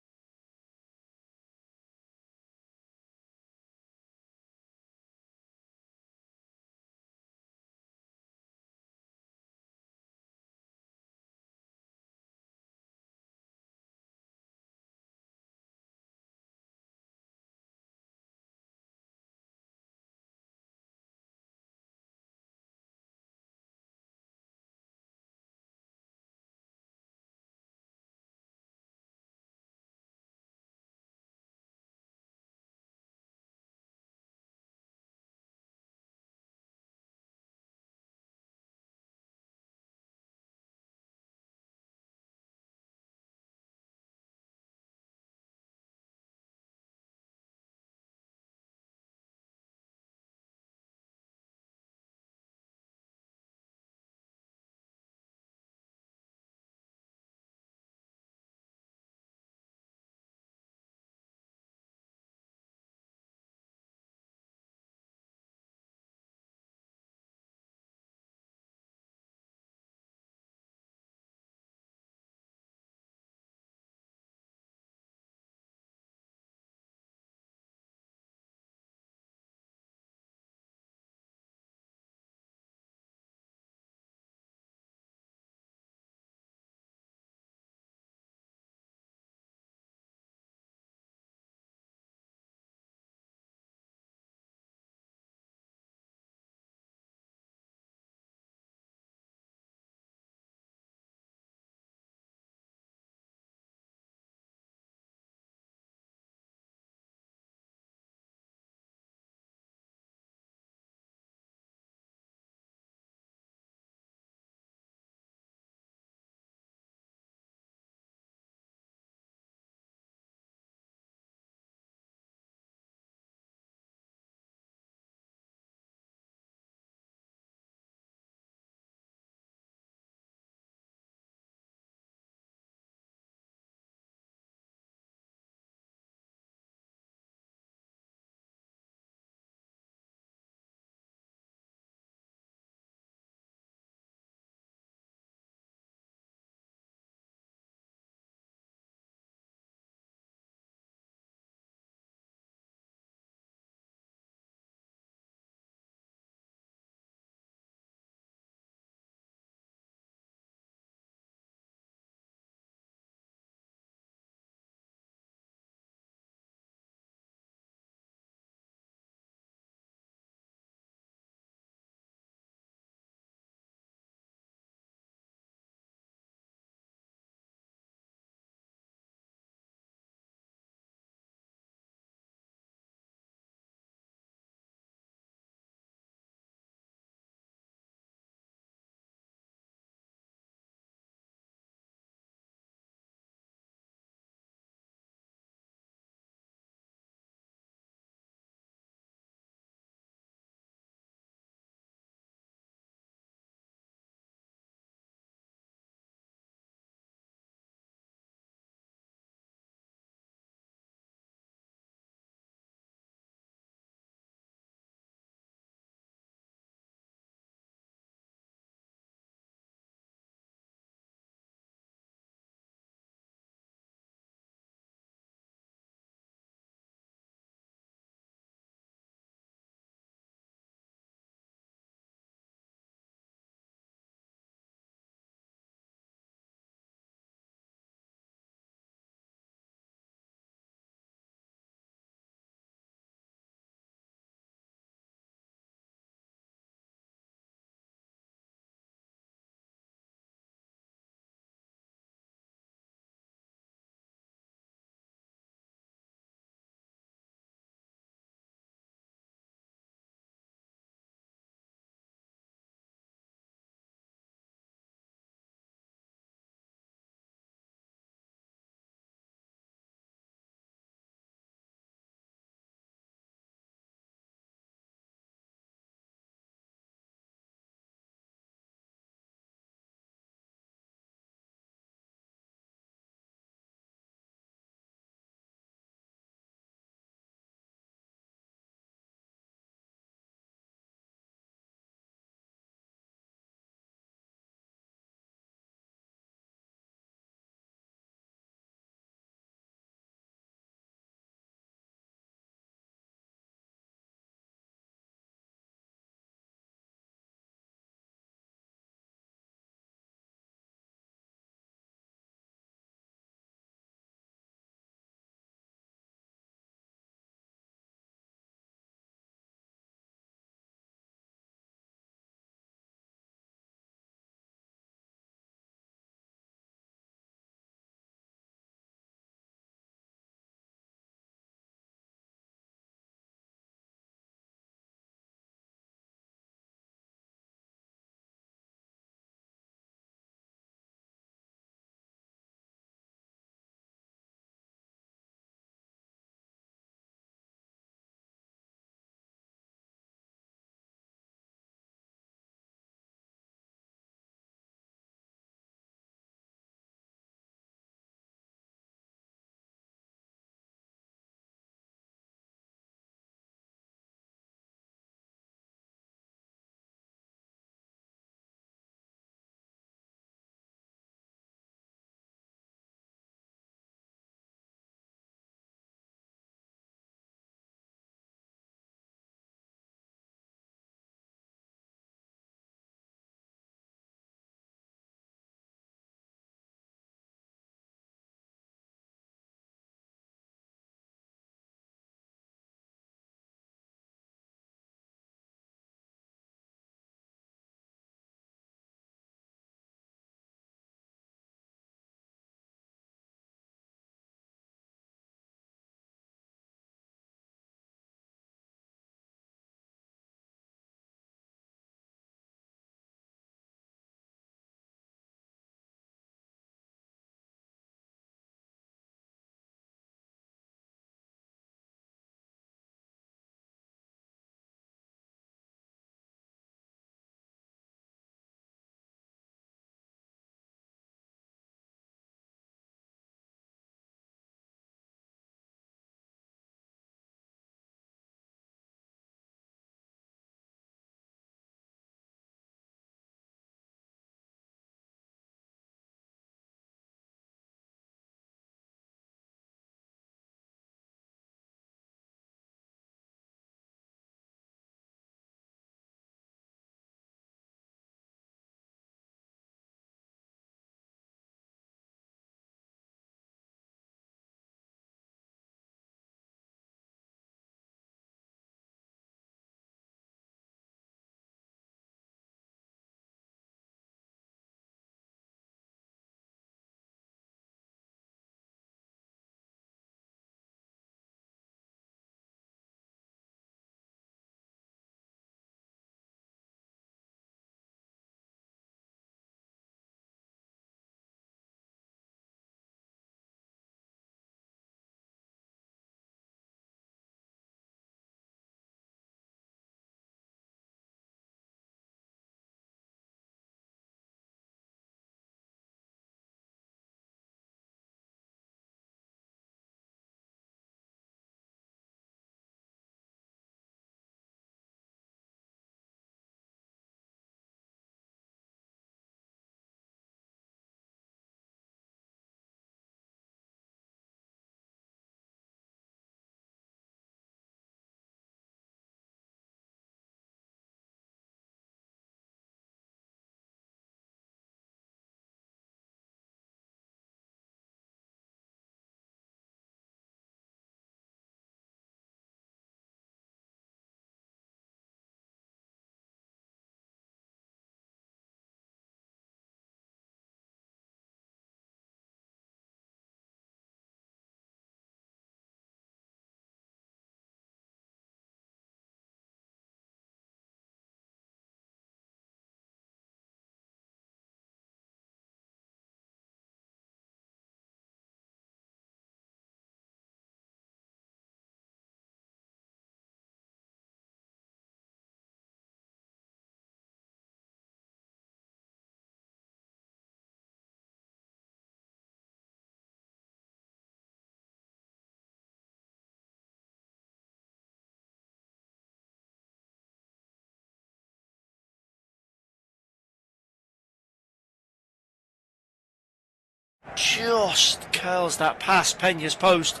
just curls that past Peña's post.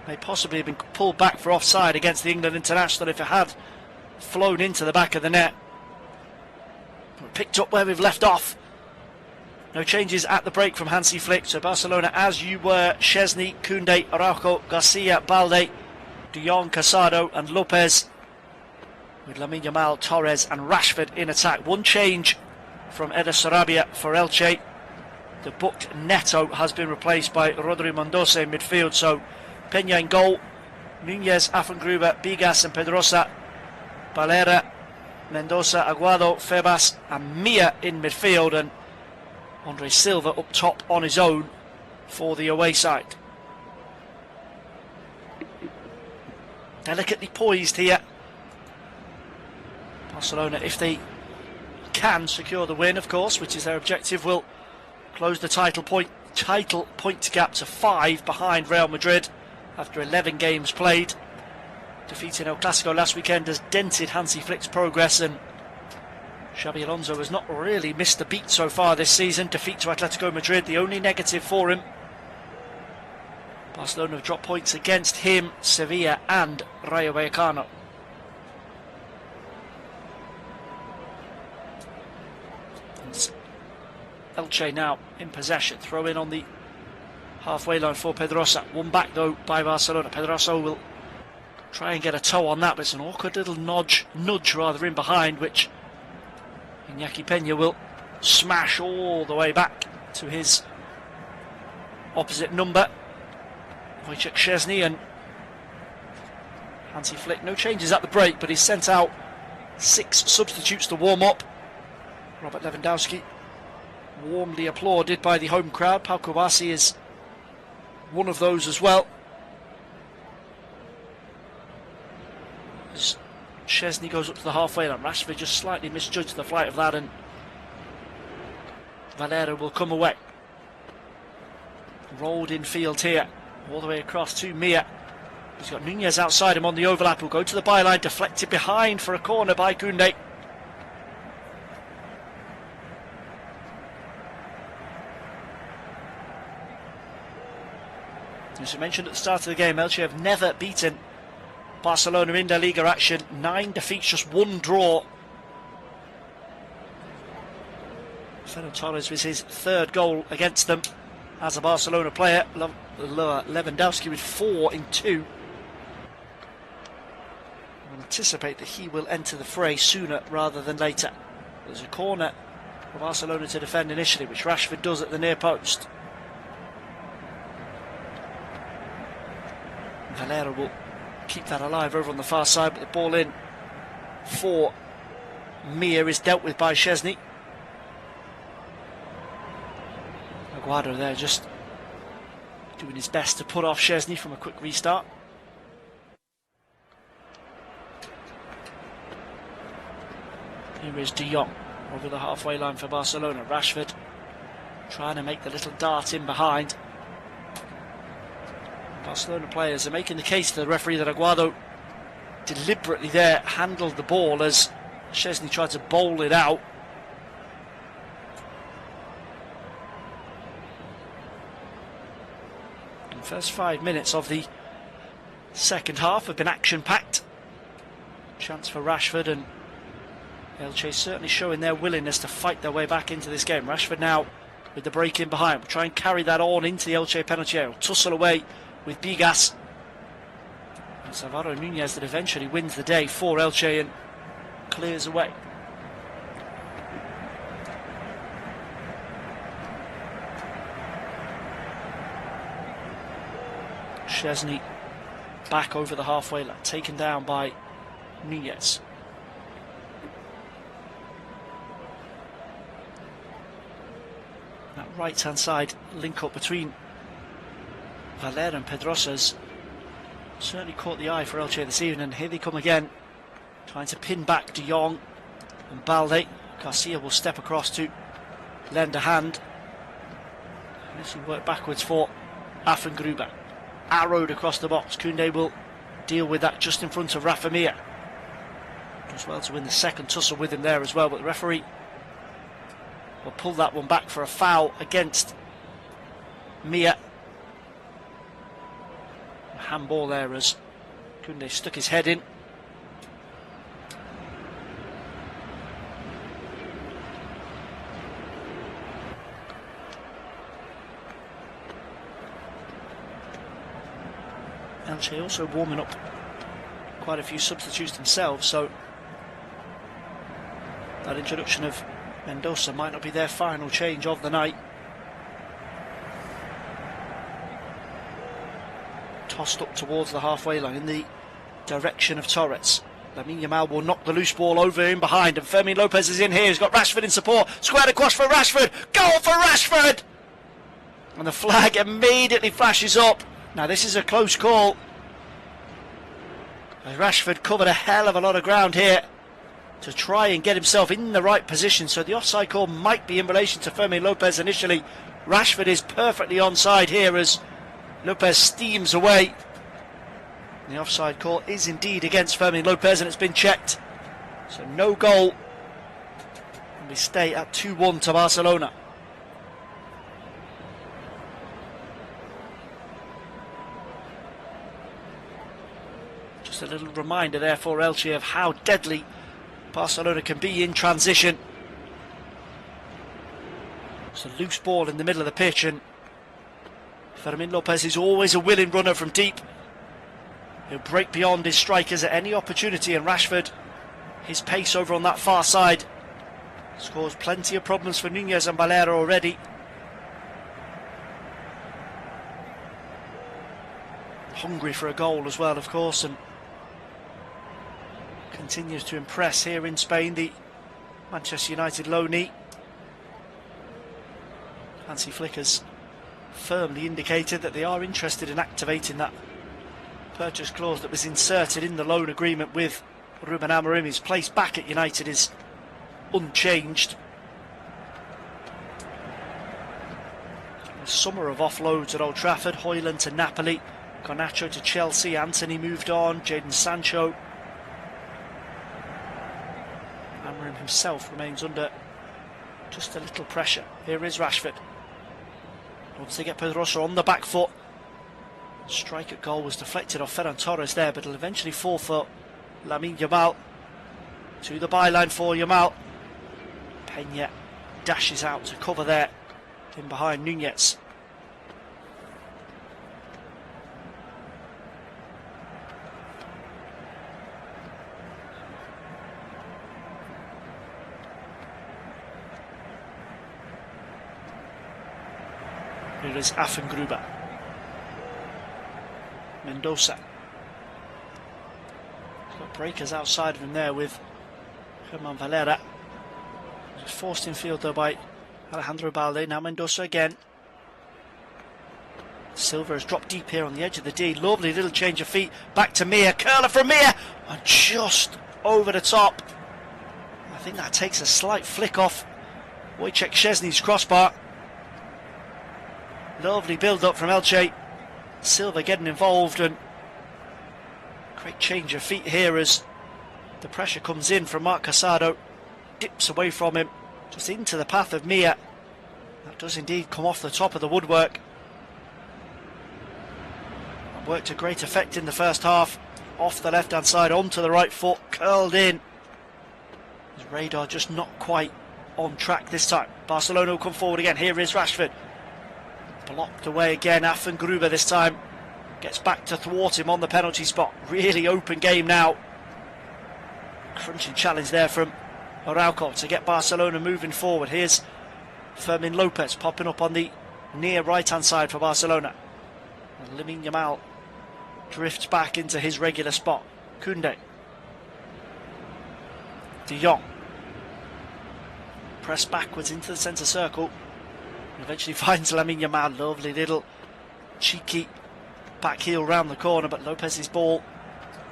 May possibly have been pulled back for offside against the England international if it had flown into the back of the net. Picked up where we've left off. No changes at the break from Hansi Flick. So Barcelona, as you were: Szczesny, Koundé, Araujo, Garcia, Balde, De Jong, Casado and Lopez, with Lamine Yamal, Torres and Rashford in attack. One change from Eder Sarabia for Elche. The booked Neto has been replaced by Rodri Mendoza in midfield. So Peña in goal, Núñez, Affengruber, Bigas and Pedrosa, Valera, Mendoza, Aguado, Febas and Mia in midfield, and Andre Silva up top on his own for the away side. Delicately poised here. Barcelona, if they can secure the win, of course, which is their objective, will close the title point gap to 5 behind Real Madrid after 11 games played. Defeating El Clasico last weekend has dented Hansi Flick's progress, and Xabi Alonso has not really missed a beat so far this season. Defeat to Atletico Madrid, the only negative for him. Barcelona have dropped points against him, Sevilla and Rayo Vallecano. It's Elche now in possession. Throw in on the halfway line for Pedrosa. One back though by Barcelona. Pedrosa will try and get a toe on that, but it's an awkward little nudge rather in behind, which Iñaki Peña will smash all the way back to his opposite number, Wojciech Szczesny. And Hansi Flick, no changes at the break, but he's sent out 6 substitutes to warm up. Robert Lewandowski warmly applauded by the home crowd. Pau Kubasi is one of those as well. As Szczesny goes up to the halfway line, Rashford just slightly misjudged the flight of that, and Valera will come away. Rolled in field here, all the way across to Mia. He's got Núñez outside him on the overlap. He'll go to the byline, deflected behind for a corner by Koundé. As we mentioned at the start of the game, Elche have never beaten Barcelona in their Liga action. 9 defeats, just 1 draw. Ferran Torres was his 3rd goal against them as a Barcelona player. Lewandowski with 4 in 2. I anticipate that he will enter the fray sooner rather than later. There's a corner for Barcelona to defend initially, which Rashford does at the near post. Valera will keep that alive over on the far side, but the ball in for Mia is dealt with by Szczesny. Aguado there just doing his best to put off Szczesny from a quick restart. Here is De Jong over the halfway line for Barcelona. Rashford trying to make the little dart in behind. Barcelona players are making the case to the referee that Aguado deliberately there handled the ball as Szczesny tried to bowl it out. The first 5 minutes of the second half have been action-packed. Chance for Rashford, and Elche certainly showing their willingness to fight their way back into this game. Rashford now with the break in behind. We'll try and carry that on into the Elche penalty area. Tussle away with Bigas. It's Alvaro Núñez that eventually wins the day for Elche and clears away. Szczesny back over the halfway line, taken down by Núñez. That right hand side link up between Valera and Pedrosa's certainly caught the eye for Elche this evening, and here they come again, trying to pin back De Jong and Balde. Garcia will step across to lend a hand. This will work backwards for Affengruber. Arrowed across the box. Koundé will deal with that just in front of Rafa Mir. Does well to win the second tussle with him there as well, but the referee will pull that one back for a foul against Mia. Handball there as Koundé stuck his head in. Elche also warming up quite a few substitutes themselves, so that introduction of Mendoza might not be their final change of the night. Tossed up towards the halfway line in the direction of Torres. Lamine Yamal will knock the loose ball over in behind, and Fermin Lopez is in here. He's got Rashford in support. Squared across for Rashford. Goal for Rashford! And the flag immediately flashes up. Now this is a close call, as Rashford covered a hell of a lot of ground here to try and get himself in the right position. So the offside call might be in relation to Fermin Lopez initially. Rashford is perfectly onside here as Lopez steams away. The offside call is indeed against Fermin Lopez, and it's been checked. So no goal. And we stay at 2-1 to Barcelona. Just a little reminder there for Elche of how deadly Barcelona can be in transition. It's a loose ball in the middle of the pitch, and Fermin Lopez is always a willing runner from deep. He'll break beyond his strikers at any opportunity, and Rashford, his pace over on that far side, has caused plenty of problems for Nunez and Valera already. Hungry for a goal as well, of course, and continues to impress here in Spain, the Manchester United loanee. Hansi Flick has firmly indicated that they are interested in activating that purchase clause that was inserted in the loan agreement with Ruben Amorim. His place back at United is unchanged. A summer of offloads at Old Trafford. Højlund to Napoli, Garnacho to Chelsea, Anthony moved on, Jadon Sancho. Amorim himself remains under just a little pressure. Here is Rashford. Once they get Pedrosa on the back foot. Strike at goal was deflected off Ferran Torres there, but it'll eventually fall for Lamine Yamal. To the byline for Yamal. Peña dashes out to cover there in behind Nunez. Here is Affengruber. Mendoza. He's got breakers outside of him there with Germán Valera. He's forced in field though by Alejandro Balde. Now Mendoza again. Silva has dropped deep here on the edge of the D. Lovely little change of feet. Back to Mia. Curler from Mia. And just over the top. I think that takes a slight flick off Wojciech Szczesny's crossbar. Lovely build-up from Elche. Silva getting involved, and great change of feet here as the pressure comes in from Marc Casado. Dips away from him, just into the path of Mia. That does indeed come off the top of the woodwork. That worked to great effect in the first half. Off the left-hand side, onto the right foot, curled in. His radar just not quite on track this time. Barcelona will come forward again. Here is Rashford. Blocked away again. Affengruber this time gets back to thwart him on the penalty spot. Really open game now. Crunching challenge there from Araujo to get Barcelona moving forward. Here's Fermin Lopez popping up on the near right hand side for Barcelona. And Lamine Yamal drifts back into his regular spot. Koundé. De Jong. Press backwards into the centre circle. Eventually finds Lamine Yamal. Lovely little cheeky back heel round the corner, but Lopez's ball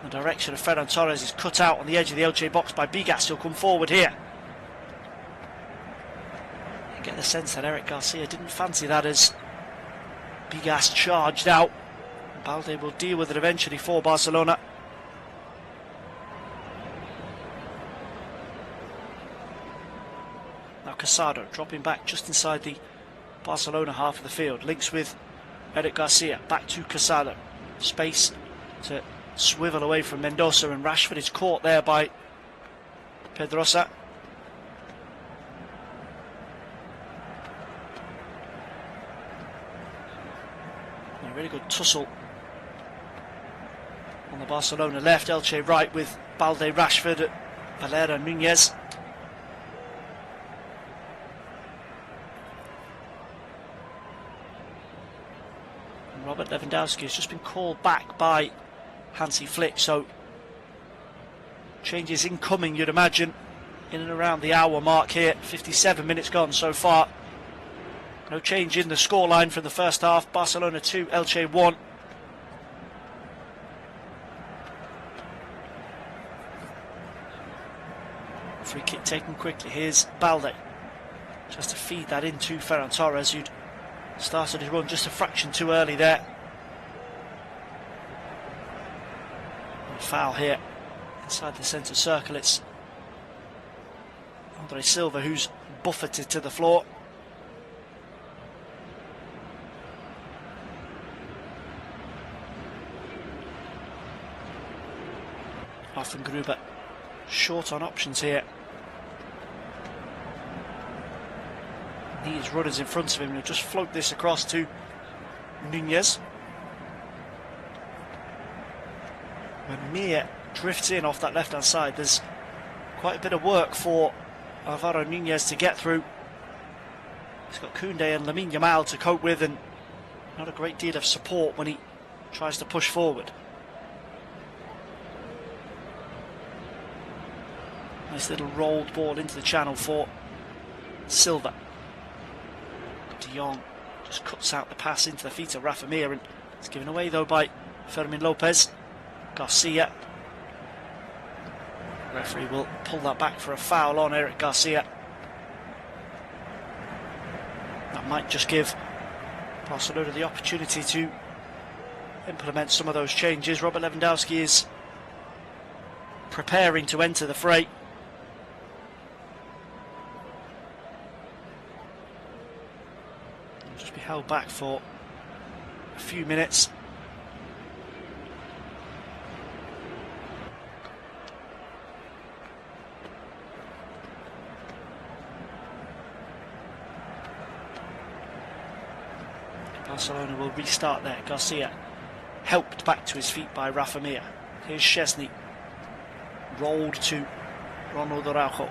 in the direction of Ferran Torres is cut out on the edge of the Elche box by Bigas. He'll come forward here. You get the sense that Eric Garcia didn't fancy that as Bigas charged out. Balde will deal with it eventually for Barcelona. Now Casado dropping back just inside the Barcelona half of the field. Links with Eric Garcia. Back to Casado. Space to swivel away from Mendoza, and Rashford is caught there by Pedrosa. A really good tussle on the Barcelona left. Elche right with Balde, Rashford, Valera, Nunez. And Robert Lewandowski has just been called back by Hansi Flick, so changes incoming, you'd imagine, in and around the hour mark here. 57 minutes gone so far. No change in the scoreline from the first half. Barcelona 2, Elche 1. Free kick taken quickly. Here's Balde. Just to feed that into Ferran Torres, who'd started his run just a fraction too early there. And foul here inside the centre circle. It's Andre Silva who's buffeted to the floor. Gruber short on options here. Needs runners in front of him. He'll just float this across to Nunez. When Mir drifts in off that left hand side, there's quite a bit of work for Alvaro Nunez to get through. He's got Koundé and Lamine Yamal to cope with, and not a great deal of support when he tries to push forward. Nice little rolled ball into the channel for Silva. De Jong just cuts out the pass into the feet of Rafa Mir, and it's given away though by Fermin Lopez. Garcia. The referee will pull that back for a foul on Eric Garcia. That might just give Barcelona the opportunity to implement some of those changes. Robert Lewandowski is preparing to enter the fray. He'll just be held back for a few minutes. Barcelona will restart there. Garcia helped back to his feet by Rafa Mir. Here's Szczesny. Rolled to Ronald Araujo.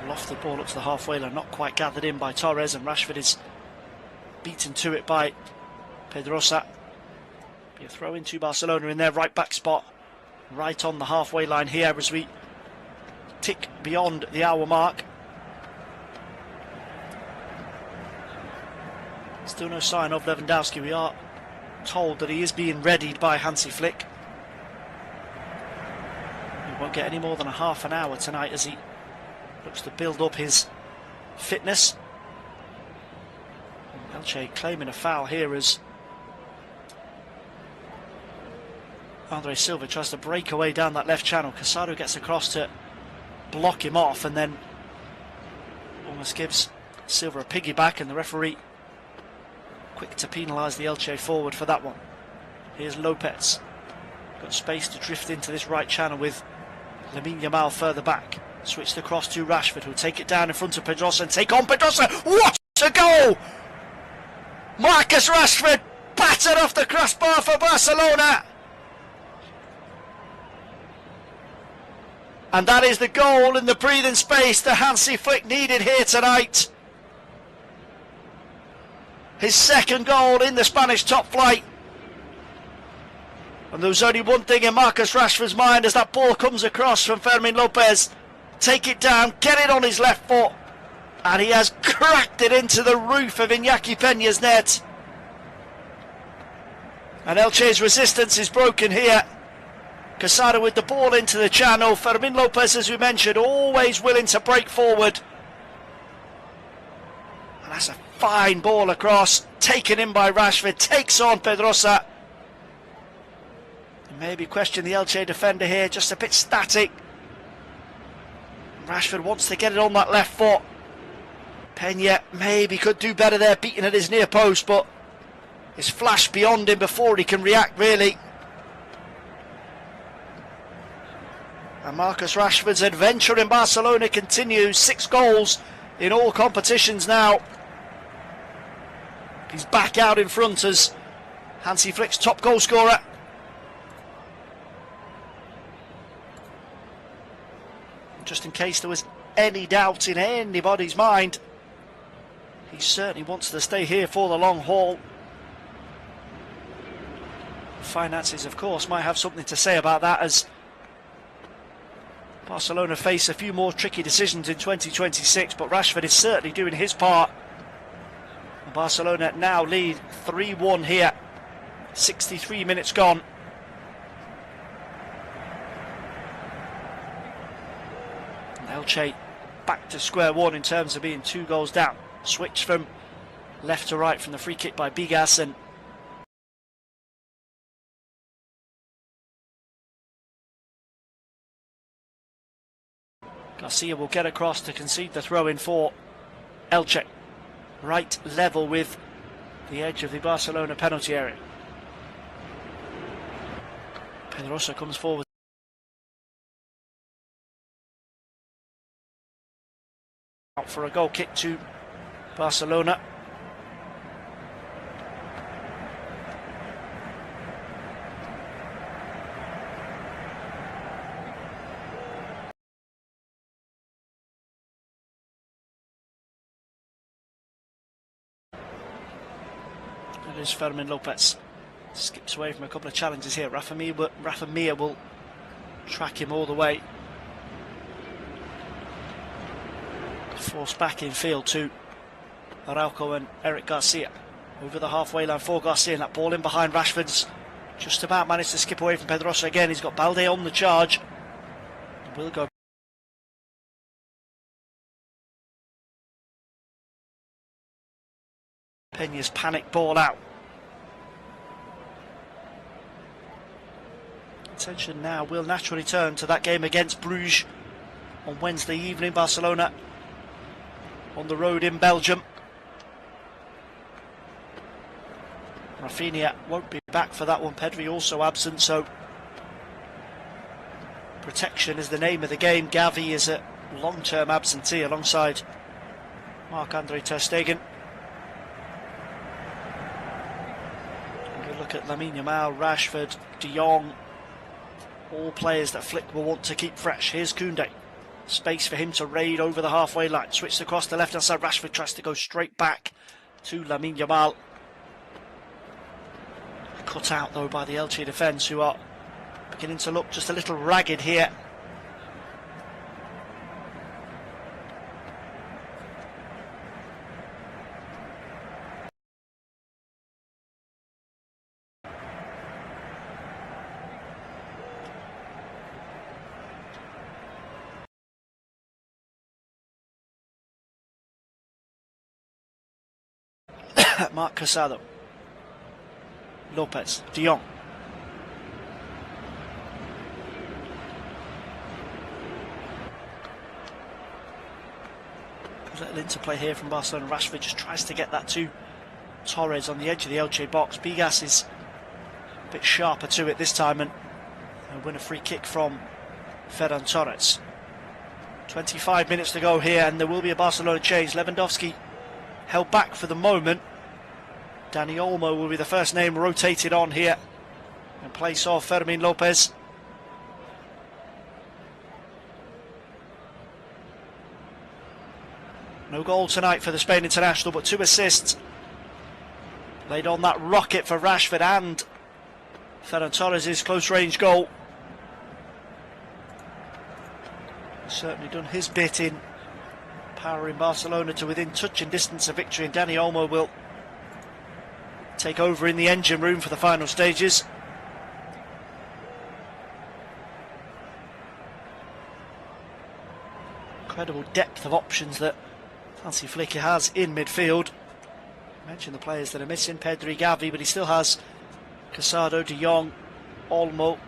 Lofted ball up to the halfway line, not quite gathered in by Torres, and Rashford is beaten to it by Pedrosa. Be a throw into Barcelona in their right back spot, right on the halfway line here as we tick beyond the hour mark. Still no sign of Lewandowski. We are told that he is being readied by Hansi Flick. He won't get any more than a half an hour tonight as he looks to build up his fitness. Elche claiming a foul here as Andre Silva tries to break away down that left channel. Casado gets across to block him off and then almost gives Silva a piggyback, and the referee quick to penalise the Elche forward for that one. Here's Lopez. Got space to drift into this right channel with Lamine Yamal further back. Switched across to Rashford, who'll take it down in front of Pedrosa and take on Pedrosa. What a goal! Marcus Rashford battered off the crossbar for Barcelona. And that is the goal in the breathing space that Hansi Flick needed here tonight. His second goal in the Spanish top flight. And there was only one thing in Marcus Rashford's mind as that ball comes across from Fermin Lopez. Take it down, get it on his left foot, and he has cracked it into the roof of Iñaki Peña's net. And Elche's resistance is broken here. Casado with the ball into the channel. Fermin Lopez, as we mentioned, always willing to break forward. And that's a fine ball across, taken in by Rashford, takes on Pedrosa. Maybe question the Elche defender here, just a bit static. Rashford wants to get it on that left foot. Peña maybe could do better there, beating at his near post, but it's flashed beyond him before he can react, really. And Marcus Rashford's adventure in Barcelona continues. 6 goals in all competitions now. He's back out in front as Hansi Flick's top goal scorer. Just in case there was any doubt in anybody's mind, he certainly wants to stay here for the long haul. Finances, of course, might have something to say about that, as Barcelona face a few more tricky decisions in 2026, but Rashford is certainly doing his part. Barcelona now lead 3-1 here. 63 minutes gone. Elche back to square one in terms of being 2 goals down. Switch from left to right from the free kick by Bigas, and Garcia will get across to concede the throw-in for Elche. Right level with the edge of the Barcelona penalty area. Pedrosa comes forward. Out for a goal kick to Barcelona. It is Fermin Lopez. Skips away from a couple of challenges here. Rafa Mir will track him all the way. Force back in field to Araujo and Eric Garcia. Over the halfway line for Garcia, and that ball in behind Rashford's just about managed to skip away from Pedrosa again. He's got Balde on the charge. Will go. Peña's panic ball out. Attention now will naturally turn to that game against Bruges on Wednesday evening. Barcelona on the road in Belgium. Rafinha won't be back for that one. Pedri also absent, so protection is the name of the game. Gavi is a long-term absentee alongside Marc-Andre ter Stegen. And we look at Lamine Yamal, Rashford, De Jong, all players that Flick will want to keep fresh. Here's Koundé. Space for him to raid over the halfway line. Switched across the left-hand side. Rashford tries to go straight back to Lamine Yamal. Cut out, though, by the Elche defence, who are beginning to look just a little ragged here. Marc Casado, Lopez, De Jong. A little interplay here from Barcelona. Rashford just tries to get that to Torres on the edge of the Elche box. Bigas is a bit sharper to it this time, and win a free kick from Ferran Torres. 25 minutes to go here, and there will be a Barcelona change. Lewandowski held back for the moment. Dani Olmo will be the first name rotated on here in place of Fermin Lopez. No goal tonight for the Spain international, but 2 assists. Laid on that rocket for Rashford and Ferran Torres' close range goal. Certainly done his bit in powering Barcelona to within touching distance of victory, and Dani Olmo will take over in the engine room for the final stages. Incredible depth of options that Hansi Flick has in midfield. I mentioned the players that are missing, Pedri, Gavi, but he still has Casado, De Jong, Olmo,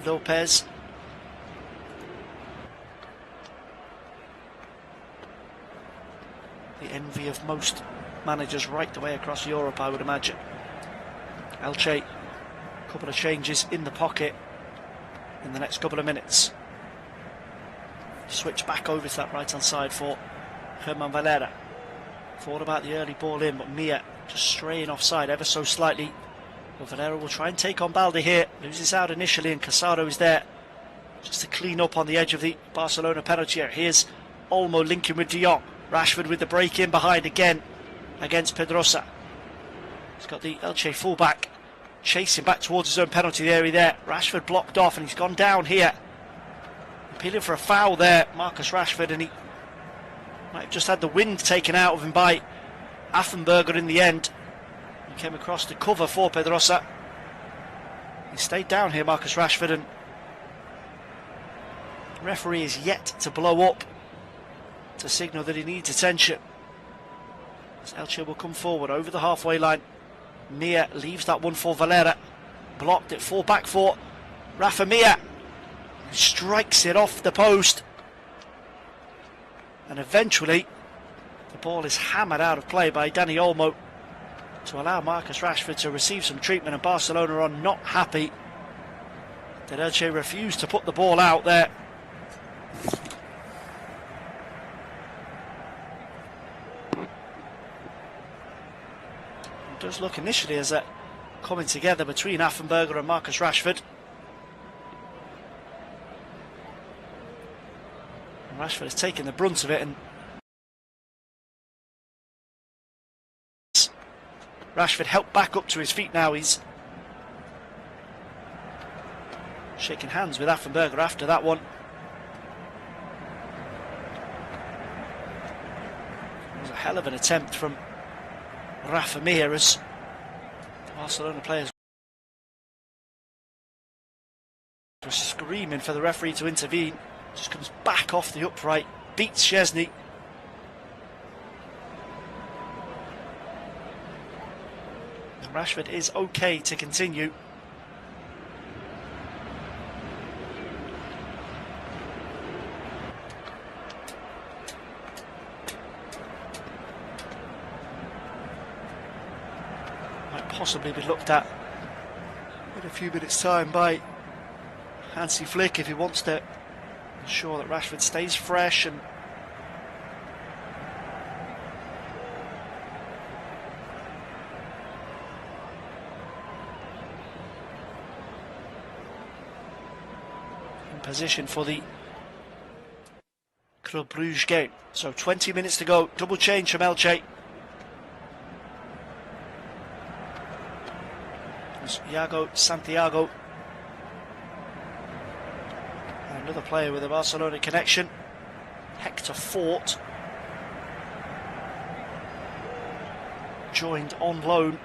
Lopez. the envy of most managers right the way across Europe, I would imagine. Elche, a couple of changes in the pocket in the next couple of minutes. Switch back over to that right hand side for Germán Valera. Thought about the early ball in, but Mia just straying offside ever so slightly. But Valera will try and take on Balde here. Loses out initially, and Casado is there just to clean up on the edge of the Barcelona penalty area. Here's Olmo linking with De Jong. Rashford with the break in behind again against Pedrosa. He's got the Elche fullback chasing back towards his own penalty area there. Rashford blocked off, and he's gone down here. Appealing for a foul there, Marcus Rashford, and he might have just had the wind taken out of him by Affenberger in the end. He came across the cover for Pedrosa. He stayed down here, Marcus Rashford, and the referee is yet to blow up to signal that he needs attention. As Elche will come forward over the halfway line. Mia leaves that one for Valera. Blocked it, full back for Rafa Mia. Strikes it off the post. And eventually the ball is hammered out of play by Dani Olmo to allow Marcus Rashford to receive some treatment, and Barcelona are not happy that Elche refused to put the ball out there. It does look initially as that coming together between Affenberger and Marcus Rashford. And Rashford has taken the brunt of it, and Rashford helped back up to his feet now. He's shaking hands with Affenberger after that one. It was a hell of an attempt from Rafa Mir as the Barcelona players were screaming for the referee to intervene. Just comes back off the upright, beats Szczesny. And Rashford is okay to continue. Might possibly be looked at in a few minutes' time by Hansi Flick if he wants to ensure that Rashford stays fresh and in position for the Club Brugge game. So 20 minutes to go, double change from Elche. There's Iago Santiago, another player with a Barcelona connection, Hector Fort, joined on loan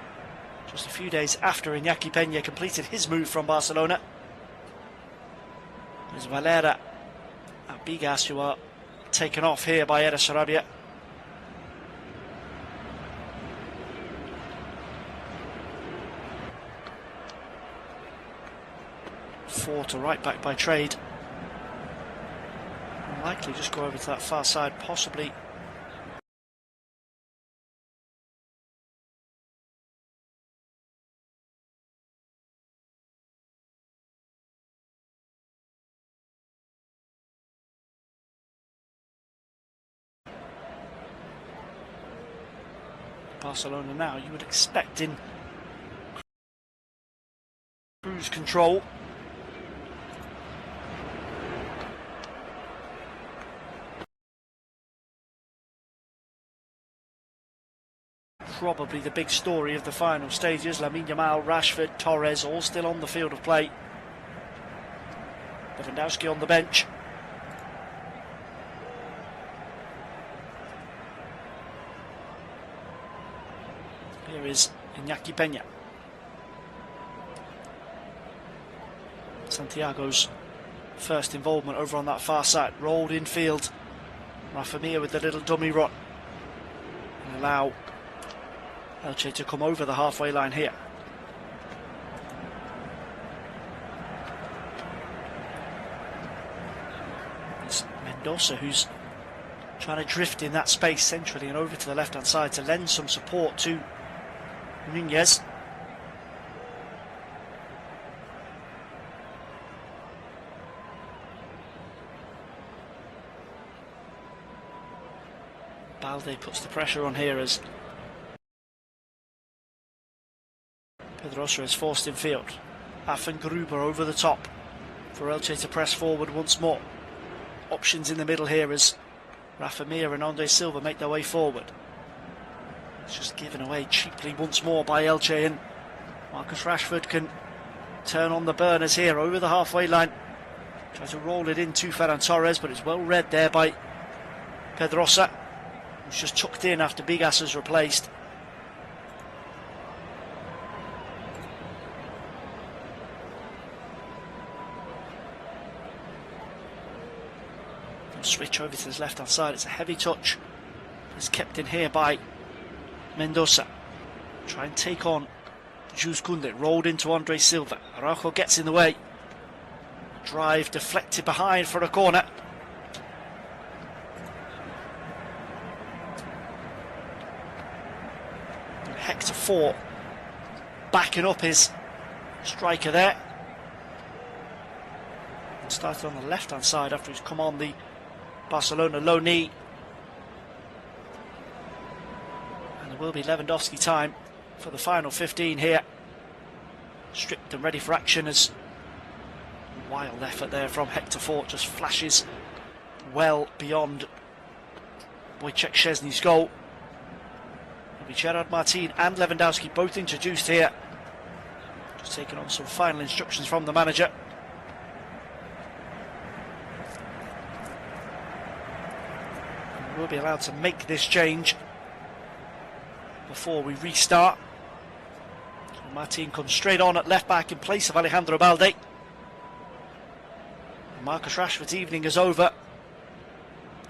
just a few days after Iñaki Peña completed his move from Barcelona. There's Valera and Bigas, who are taken off here by Eres Sarabia. Fort, a right back by trade. Likely just go over to that far side, possibly Barcelona now, you would expect in cruise control. Probably the big story of the final stages. Lamine Yamal, Rashford, Torres all still on the field of play. Lewandowski on the bench. Here is Iñaki Peña. Santiago's first involvement over on that far side. Rolled in field. Rafa Mir with the little dummy run. And allow Elche to come over the halfway line here. It's Mendoza who's trying to drift in that space centrally and over to the left-hand side to lend some support to Nunez. Balde puts the pressure on here as Pedrosa is forced in field. Affengruber over the top for Elche to press forward once more. Options in the middle here as Rafa Mir and Andre Silva make their way forward. It's just given away cheaply once more by Elche, and Marcus Rashford can turn on the burners here over the halfway line. Tries to roll it into Ferran Torres, but it's well read there by Pedrosa, who's just tucked in after Bigas has replaced. Switch over to his left hand side. It's a heavy touch. It's kept in here by Mendoza. Try and take on Jules Koundé. Rolled into Andre Silva. Araujo gets in the way. Drive deflected behind for a corner. And Hector Fort backing up his striker there. Started on the left hand side after he's come on the Barcelona low knee. And there will be Lewandowski time for the final 15 here. Stripped and ready for action as wild effort there from Hector Fort just flashes well beyond Wojciech Szczesny's goal. It'll be Gerard Martin and Lewandowski both introduced here. Just taking on some final instructions from the manager. We'll be allowed to make this change before we restart. So Martin comes straight on at left back in place of Alejandro Balde. Marcus Rashford's evening is over.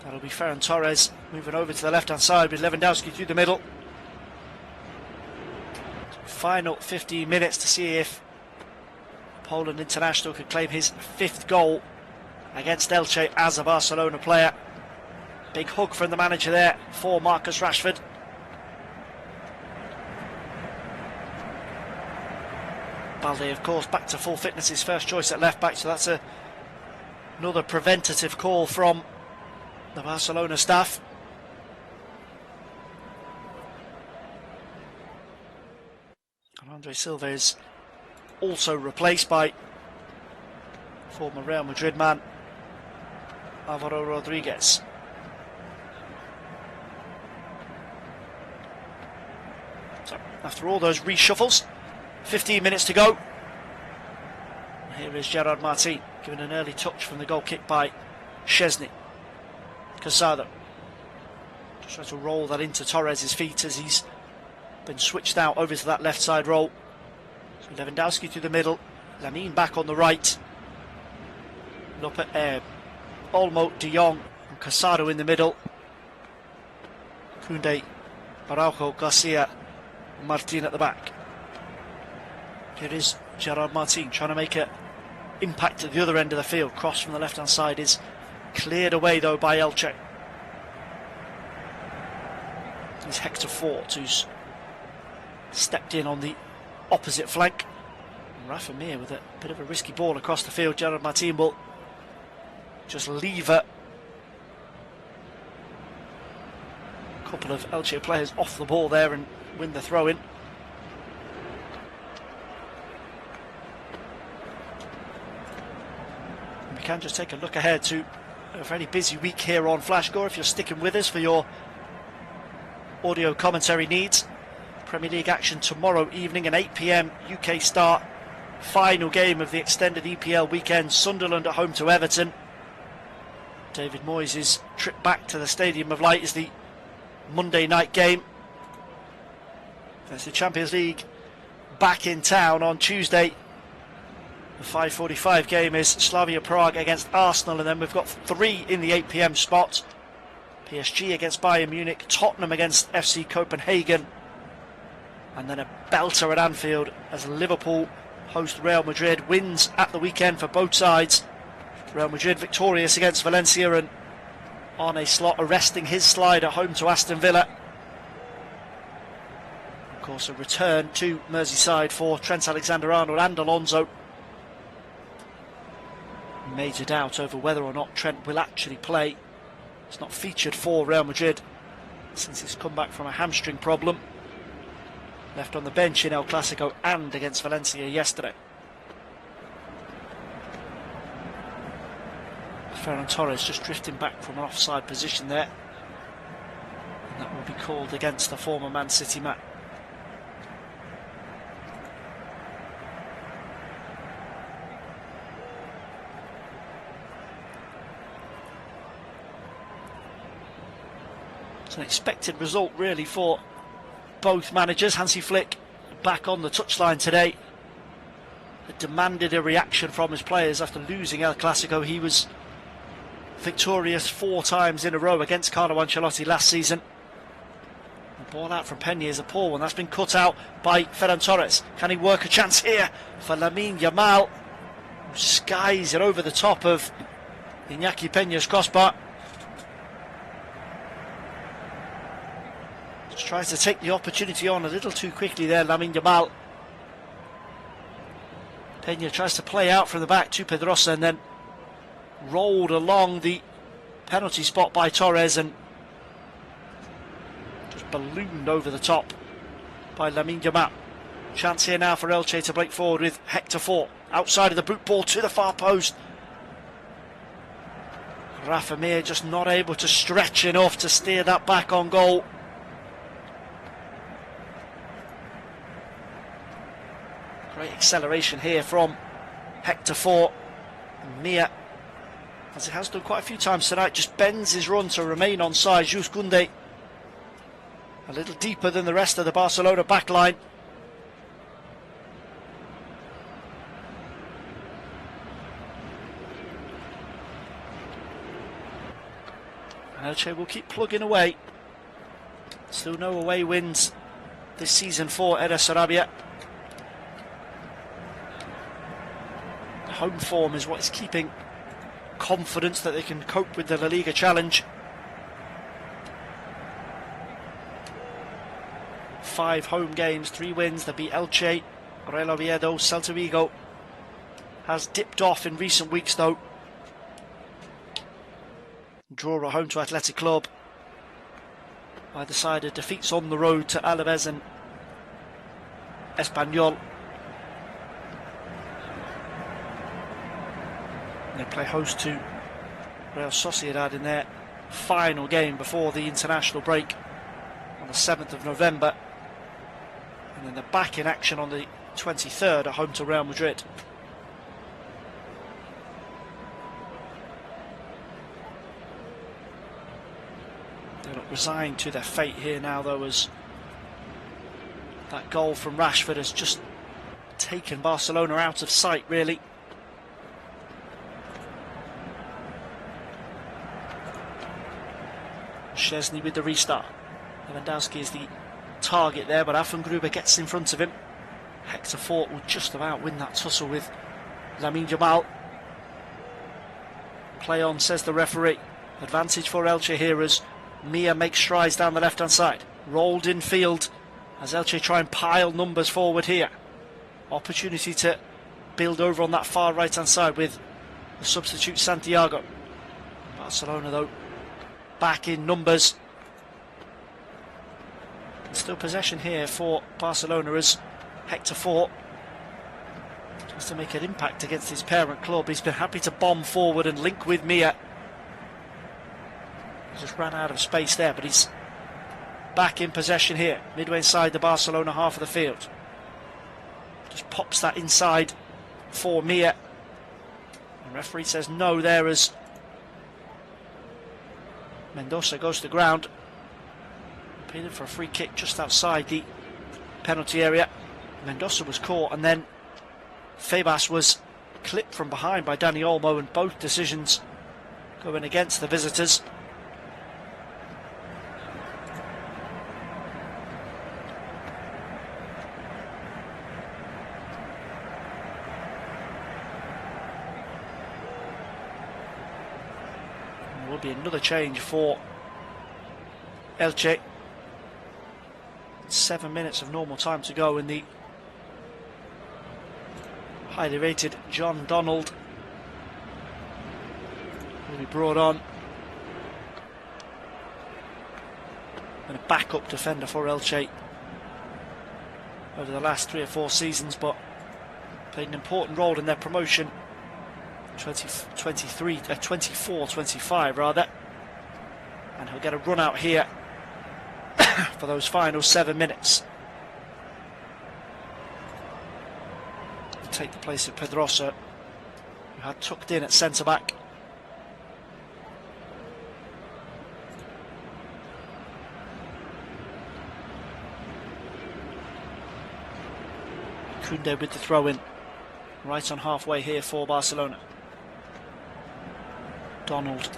That'll be Ferran Torres moving over to the left hand side with Lewandowski through the middle. So final 15 minutes to see if Poland international could claim his 5th goal against Elche as a Barcelona player. Big hug from the manager there for Marcus Rashford. Balde, of course, back to full fitness, his first choice at left back, so that's another preventative call from the Barcelona staff. And Andre Silva is also replaced by former Real Madrid man Alvaro Rodriguez. So after all those reshuffles, 15 minutes to go. Here is Gerard Martin given an early touch from the goal kick by Szczesny. Casado just tries to roll that into Torres' feet as he's been switched out over to that left side roll. So Lewandowski through the middle, Lamine back on the right. Olmo, De Jong and Casado in the middle. Koundé, Araujo, Garcia, Martin at the back. Here is Gerard Martin trying to make an impact at the other end of the field. Cross from the left hand side is cleared away though by Elche. It's Hector Fort who's stepped in on the opposite flank. And Rafa Mir with a bit of a risky ball across the field. Gerard Martin will just leave a couple of Elche players off the ball there and win the throw-in. We can just take a look ahead to a very busy week here on Flash Score. If you're sticking with us for your audio commentary needs, Premier League action tomorrow evening, an 8 PM UK start. Final game of the extended EPL weekend. Sunderland at home to Everton. David Moyes' trip back to the Stadium of Light is the Monday night game. There's the Champions League back in town on Tuesday. The 5:45 game is Slavia Prague against Arsenal, and then we've got 3 in the 8 PM spot. PSG against Bayern Munich, Tottenham against FC Copenhagen, and then a belter at Anfield as Liverpool host Real Madrid. Wins at the weekend for both sides. Real Madrid victorious against Valencia, and on a slot, arresting his slide at home to Aston Villa. Of course, a return to Merseyside for Trent Alexander-Arnold and Alonso. Major doubt over whether or not Trent will actually play. He's not featured for Real Madrid since he's come back from a hamstring problem. Left on the bench in El Clasico and against Valencia yesterday. Ferran Torres just drifting back from an offside position there. And that will be called against the former Man City man. It's an expected result really for both managers. Hansi Flick back on the touchline today. It demanded a reaction from his players after losing El Clasico. He was victorious 4 times in a row against Carlo Ancelotti last season. The ball out from Peña is a poor one. That's been cut out by Ferran Torres. Can he work a chance here for Lamine Yamal, who skies it over the top of Iñaki Peña's crossbar? Just tries to take the opportunity on a little too quickly there, Lamine Yamal. Peña tries to play out from the back to Pedrosa and then rolled along the penalty spot by Torres and just ballooned over the top by Lamine Yamal. Chance here now for Elche to break forward with Hector Fort. Outside of the boot, ball to the far post. Rafa Mir just not able to stretch enough to steer that back on goal. Great acceleration here from Hector Fort. Mir, as he has done quite a few times tonight, just bends his run to remain onside. Jules Koundé a little deeper than the rest of the Barcelona backline. And Elche will keep plugging away. Still no away wins this season for Eder Sarabia. Home form is what is keeping confidence that they can cope with the La Liga challenge. 5 home games, 3 wins. They beat Elche, Real Oviedo, Celta Vigo. Has dipped off in recent weeks though. Draw at home to Athletic Club. Either side of defeats on the road to Alaves and Espanyol. They play host to Real Sociedad in their final game before the international break on the 7th of November. And then they're back in action on the 23rd at home to Real Madrid. They're not resigned to their fate here now though, as that goal from Rashford has just taken Barcelona out of sight really. Szczesny with the restart. Lewandowski is the target there, but Affengruber gets in front of him. Hector Fort will just about win that tussle with Lamine Yamal. Play on, says the referee. Advantage for Elche here as Mia makes strides down the left hand side. Rolled in field as Elche try and pile numbers forward here. Opportunity to build over on that far right hand side with the substitute Santiago. Barcelona though back in numbers. Still possession here for Barcelona as Hector Fort tries to make an impact against his parent club. He's been happy to bomb forward and link with Mia. He just ran out of space there, but he's back in possession here, midway inside the Barcelona half of the field. Just pops that inside for Mia. The referee says no there as Mendoza goes to the ground. Appealing for a free kick just outside the penalty area. Mendoza was caught and then Febas was clipped from behind by Dani Olmo, and both decisions going against the visitors. We'll will be another change for Elche. 7 minutes of normal time to go, and the highly rated John Donald will be brought on. And a backup defender for Elche over the last 3 or 4 seasons, but played an important role in their promotion 24-25 rather, and he'll get a run out here for those final 7 minutes. He'll take the place of Pedrosa, who had tucked in at centre-back. Kunde with the throw-in, right on halfway here for Barcelona. Donald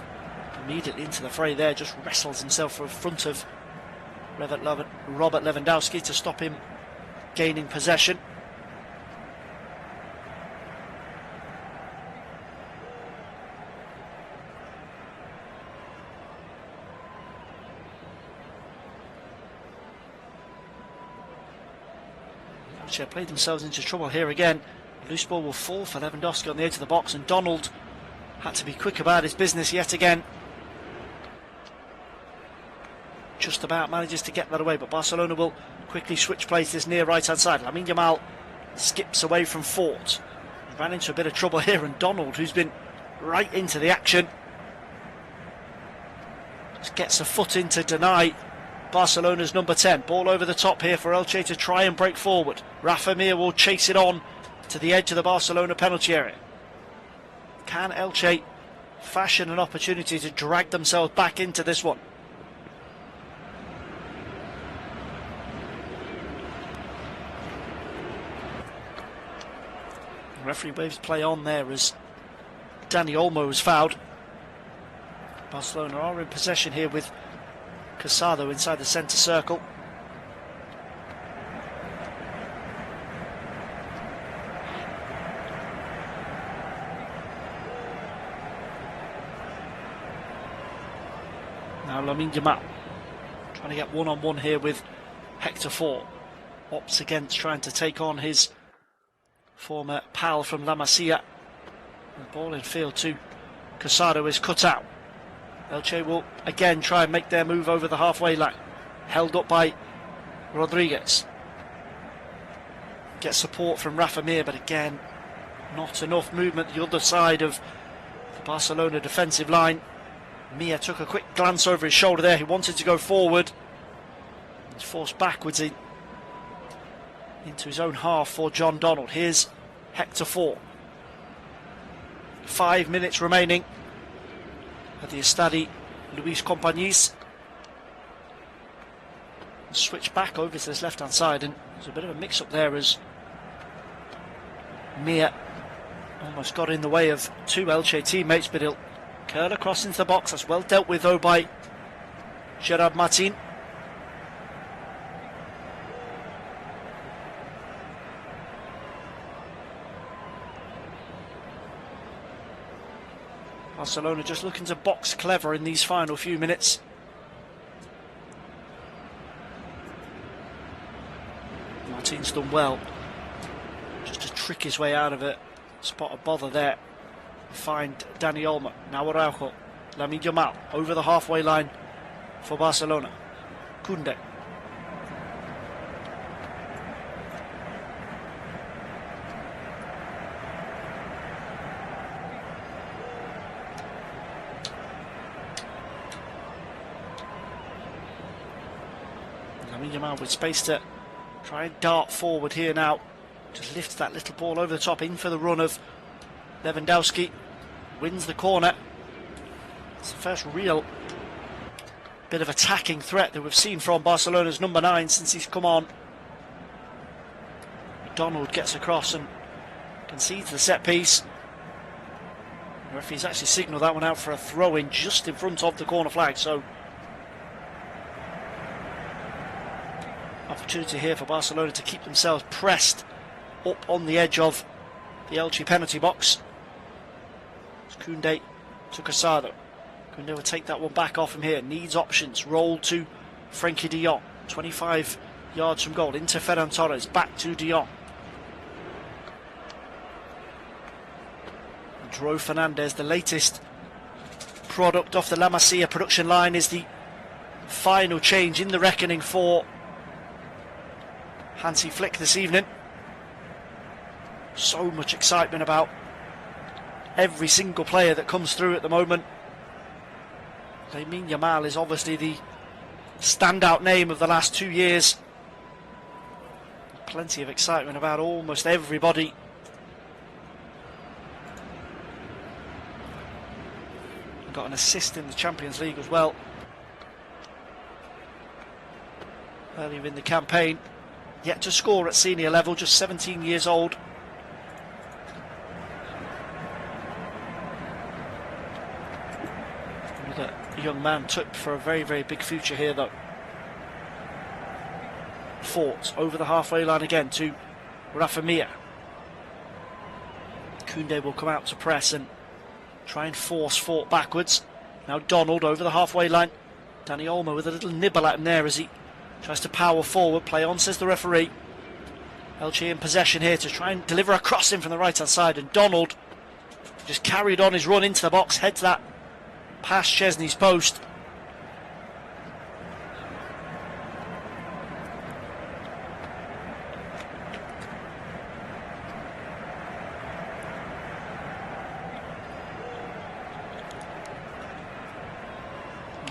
immediately into the fray there, just wrestles himself in front of Robert Lewandowski to stop him gaining possession. Elche played themselves into trouble here again. A loose ball will fall for Lewandowski on the edge of the box, and Donald had to be quick about his business yet again. Just about manages to get that away, but Barcelona will quickly switch places near right-hand side. Lamine Yamal skips away from Fort. He ran into a bit of trouble here, and Donald, who's been right into the action, just gets a foot in to deny Barcelona's number 10. Ball over the top here for Elche to try and break forward. Rafa Mir will chase it on to the edge of the Barcelona penalty area. Can Elche fashion an opportunity to drag themselves back into this one? The referee waves play on there as Dani Olmo is fouled. Barcelona are in possession here with Casado inside the centre circle. Now Lamine Yamal trying to get one-on-one here with Hector Fort. Opts against trying to take on his former pal from La Masia. The ball in field to Casado is cut out. Elche will again try and make their move over the halfway line. Held up by Rodriguez. Gets support from Rafa Mir, but again, not enough movement the other side of the Barcelona defensive line. Mir took a quick glance over his shoulder there. He wanted to go forward. He's forced backwards into his own half for John Donald. Here's Hector Fort. 5 minutes remaining at the Estadio Luis Companys. Switch back over to this left-hand side, and there's a bit of a mix-up there as Mir almost got in the way of 2 Elche teammates, but he'll curl across into the box. That's well dealt with though by Gerard Martin. Barcelona just looking to box clever in these final few minutes. Martin's done well just to trick his way out of it. Spot of bother there. Find Dani Olmo. Now Araujo. Lamine Yamal over the halfway line for Barcelona. Kunde. Lamine Yamal with space to try and dart forward here now. Just lifts that little ball over the top in for the run of Lewandowski. Wins the corner. It's the first real bit of attacking threat that we've seen from Barcelona's number 9 since he's come on. Donald gets across and concedes the set piece. The referee's actually signalled that one out for a throw-in just in front of the corner flag, so opportunity here for Barcelona to keep themselves pressed up on the edge of the Elche penalty box. Kunde to Casado. Koundé will take that one back off him here. Needs options. Roll to Frenkie de Jong. 25 yards from goal. Into Ferran Torres. Back to de Jong. Dro Fernandez, the latest product off the La Masia production line, is the final change in the reckoning for Hansi Flick this evening. So much excitement about every single player that comes through at the moment. Lamine Yamal is obviously the standout name of the last 2 years. Plenty of excitement about almost everybody. Got an assist in the Champions League as well earlier in the campaign. Yet to score at senior level, just 17 years old. Another young man tipped for a very, very big future here though. Fort over the halfway line again to Rafa Mir. Koundé will come out to press and try and force Fort backwards. Now Donald over the halfway line. Dani Olmo with a little nibble at him there as he tries to power forward. Play on, says the referee. Elche in possession here to try and deliver a crossing from the right hand side, and Donald just carried on his run into the box, heads that past Szczesny's post.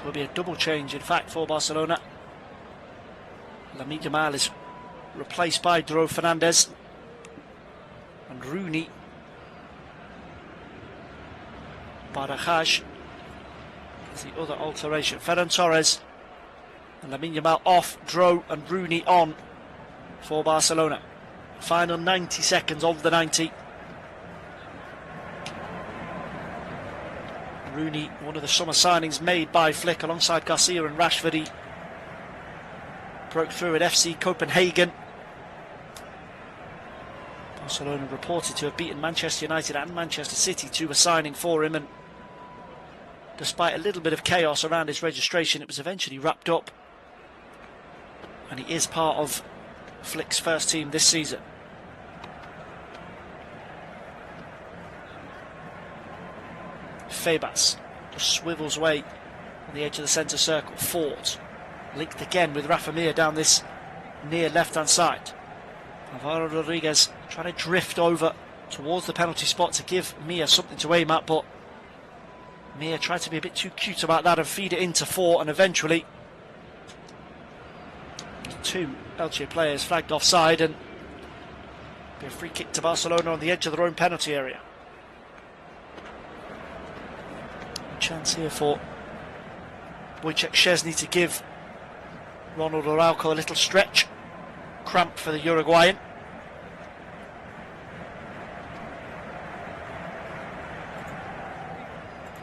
Will be a double change, in fact, for Barcelona. Lamine Yamal is replaced by Dro Fernandez, and Rooney, Barajas is the other alteration. Ferran Torres and Lamine Yamal off, Dro and Rooney on for Barcelona. Final 90 seconds of the 90. Rooney, one of the summer signings made by Flick alongside Garcia and Rashford. He broke through at FC Copenhagen. Barcelona reported to have beaten Manchester United and Manchester City to a signing for him, and despite a little bit of chaos around his registration, it was eventually wrapped up, and he is part of Flick's first team this season. Febas just swivels away on the edge of the centre circle. Fort linked again with Rafa Mir down this near left hand side. Alvaro Rodriguez trying to drift over towards the penalty spot to give Mir something to aim at, but Mir tried to be a bit too cute about that and feed it into Fort, and eventually two Elche players flagged offside, and be a free kick to Barcelona on the edge of their own penalty area. Chance here for Wojciech Szczesny to give Ronald Araujo a little stretch. Cramp for the Uruguayan.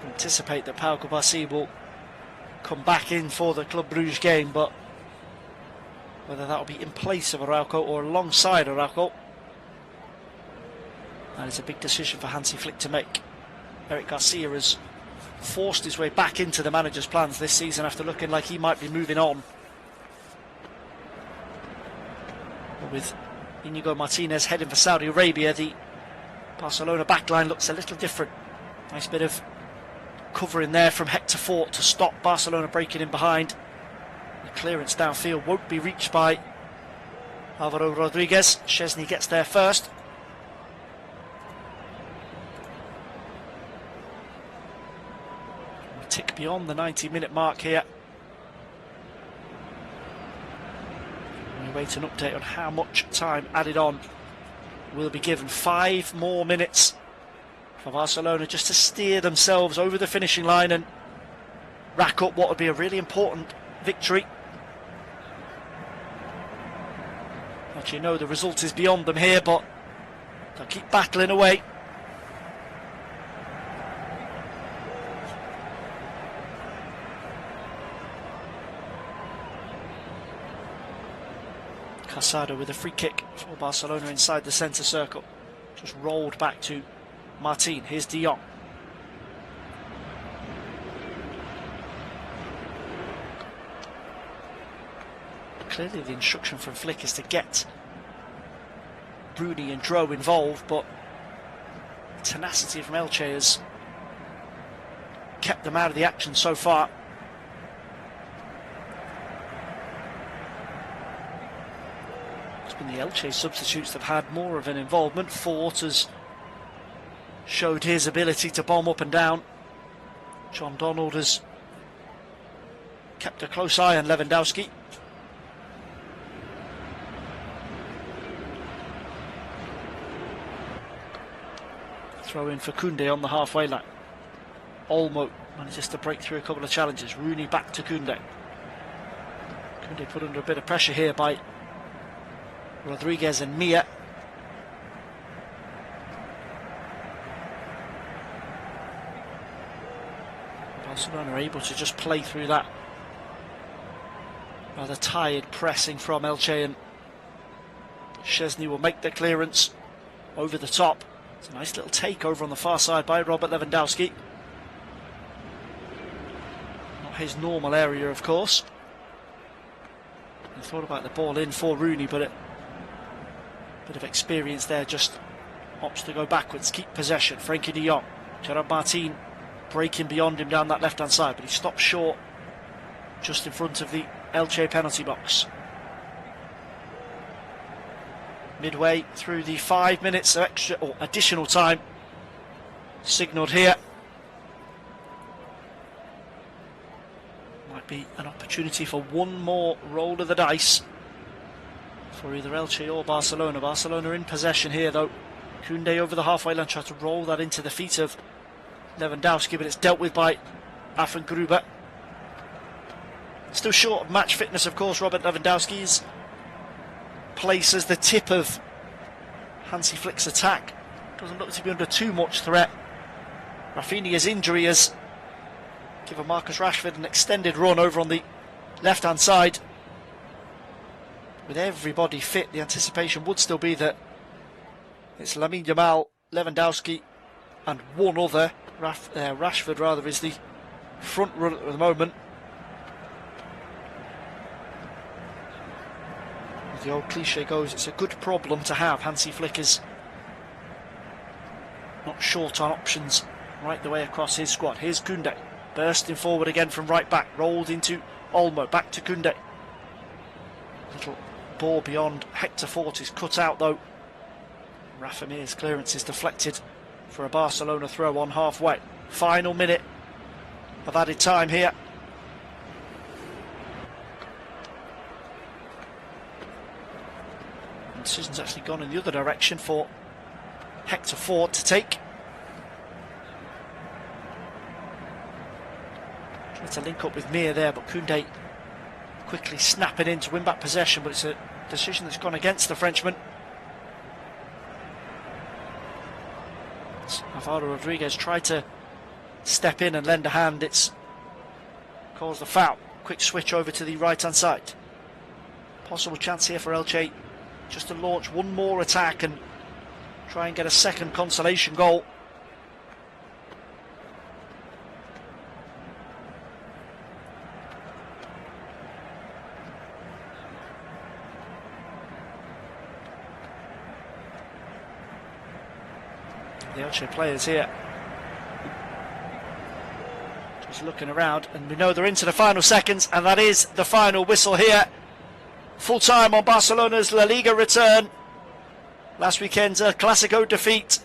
Anticipate that Pau Kubasi will come back in for the Club Brugge game, but whether that will be in place of Araujo or alongside Araujo, that is a big decision for Hansi Flick to make. Eric Garcia has forced his way back into the manager's plans this season after looking like he might be moving on. But with Inigo Martinez heading for Saudi Arabia, the Barcelona backline looks a little different. Nice bit of covering there from Hector Fort to stop Barcelona breaking in behind. The clearance downfield won't be reached by Alvaro Rodriguez. Szczesny gets there first. We tick beyond the 90-minute mark here. We wait an update on how much time added on will be given. 5 more minutes for Barcelona just to steer themselves over the finishing line and rack up what would be a really important victory. Actually, no, the result is beyond them here, but they'll keep battling away. Casado with a free kick for Barcelona inside the centre circle. Just rolled back to Martin. Here's de Jong. Clearly the instruction from Flick is to get Rooney and Dro involved, but tenacity from Elche has kept them out of the action so far. It's been the Elche substitutes that have had more of an involvement. Fort has showed his ability to bomb up and down. John Donald has kept a close eye on Lewandowski. Throw in for Koundé on the halfway line. Olmo manages to break through a couple of challenges. Rooney back to Koundé. Koundé put under a bit of pressure here by Rodriguez and Mia. Barcelona are able to just play through that rather tired pressing from Elche, and Szczesny will make the clearance over the top. It's a nice little take over on the far side by Robert Lewandowski. Not his normal area, of course. He thought about the ball in for Rooney, but a bit of experience there, just opts to go backwards, keep possession. Frenkie de Jong, Gerard Martin breaking beyond him down that left-hand side, but he stops short just in front of the Elche penalty box. Midway through the 5 minutes of extra or additional time signalled here. Might be an opportunity for one more roll of the dice for either Elche or Barcelona. Barcelona in possession here though. Koundé over the halfway line, tries to roll that into the feet of Lewandowski, but it's dealt with by Affengruber. Still short of match fitness, of course. Robert Lewandowski's place as the tip of Hansi Flick's attack doesn't look to be under too much threat. Rafinha's injury has given Marcus Rashford an extended run over on the left-hand side. With everybody fit, the anticipation would still be that it's Lamine Yamal, Lewandowski and one other. Rashford rather is the front runner at the moment. As the old cliche goes, it's a good problem to have. Hansi Flick is not short on options right the way across his squad. Here's Koundé, bursting forward again from right back, rolled into Olmo, back to Koundé. Little ball beyond Hector Fort is cut out though. Rafa Mir's clearance is deflected for a Barcelona throw on halfway. Final minute of added time here. And decision's actually gone in the other direction for Hector Fort to take. Tried to link up with Mir there, but Koundé quickly snapping in to win back possession, but it's a decision that's gone against the Frenchman. Alvaro Rodriguez tried to step in and lend a hand. It's caused a foul. Quick switch over to the right hand side. Possible chance here for Elche just to launch one more attack and try and get a second consolation goal. The Elche players here just looking around, and we know they're into the final seconds, and that is the final whistle here. Full time on Barcelona's La Liga return. Last weekend's Clásico defeat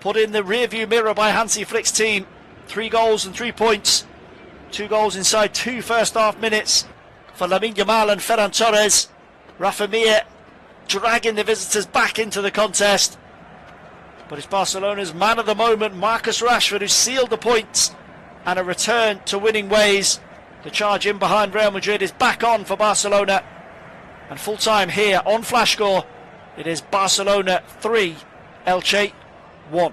put in the rearview mirror by Hansi Flick's team. 3 goals and 3 points. 2 goals inside 2 first half minutes for Lamine Yamal and Ferran Torres. Rafa Mir dragging the visitors back into the contest. But it's Barcelona's man of the moment, Marcus Rashford, who sealed the points and a return to winning ways. The charge in behind Real Madrid is back on for Barcelona. And full time here on Flash Score, it is Barcelona 3, Elche 1.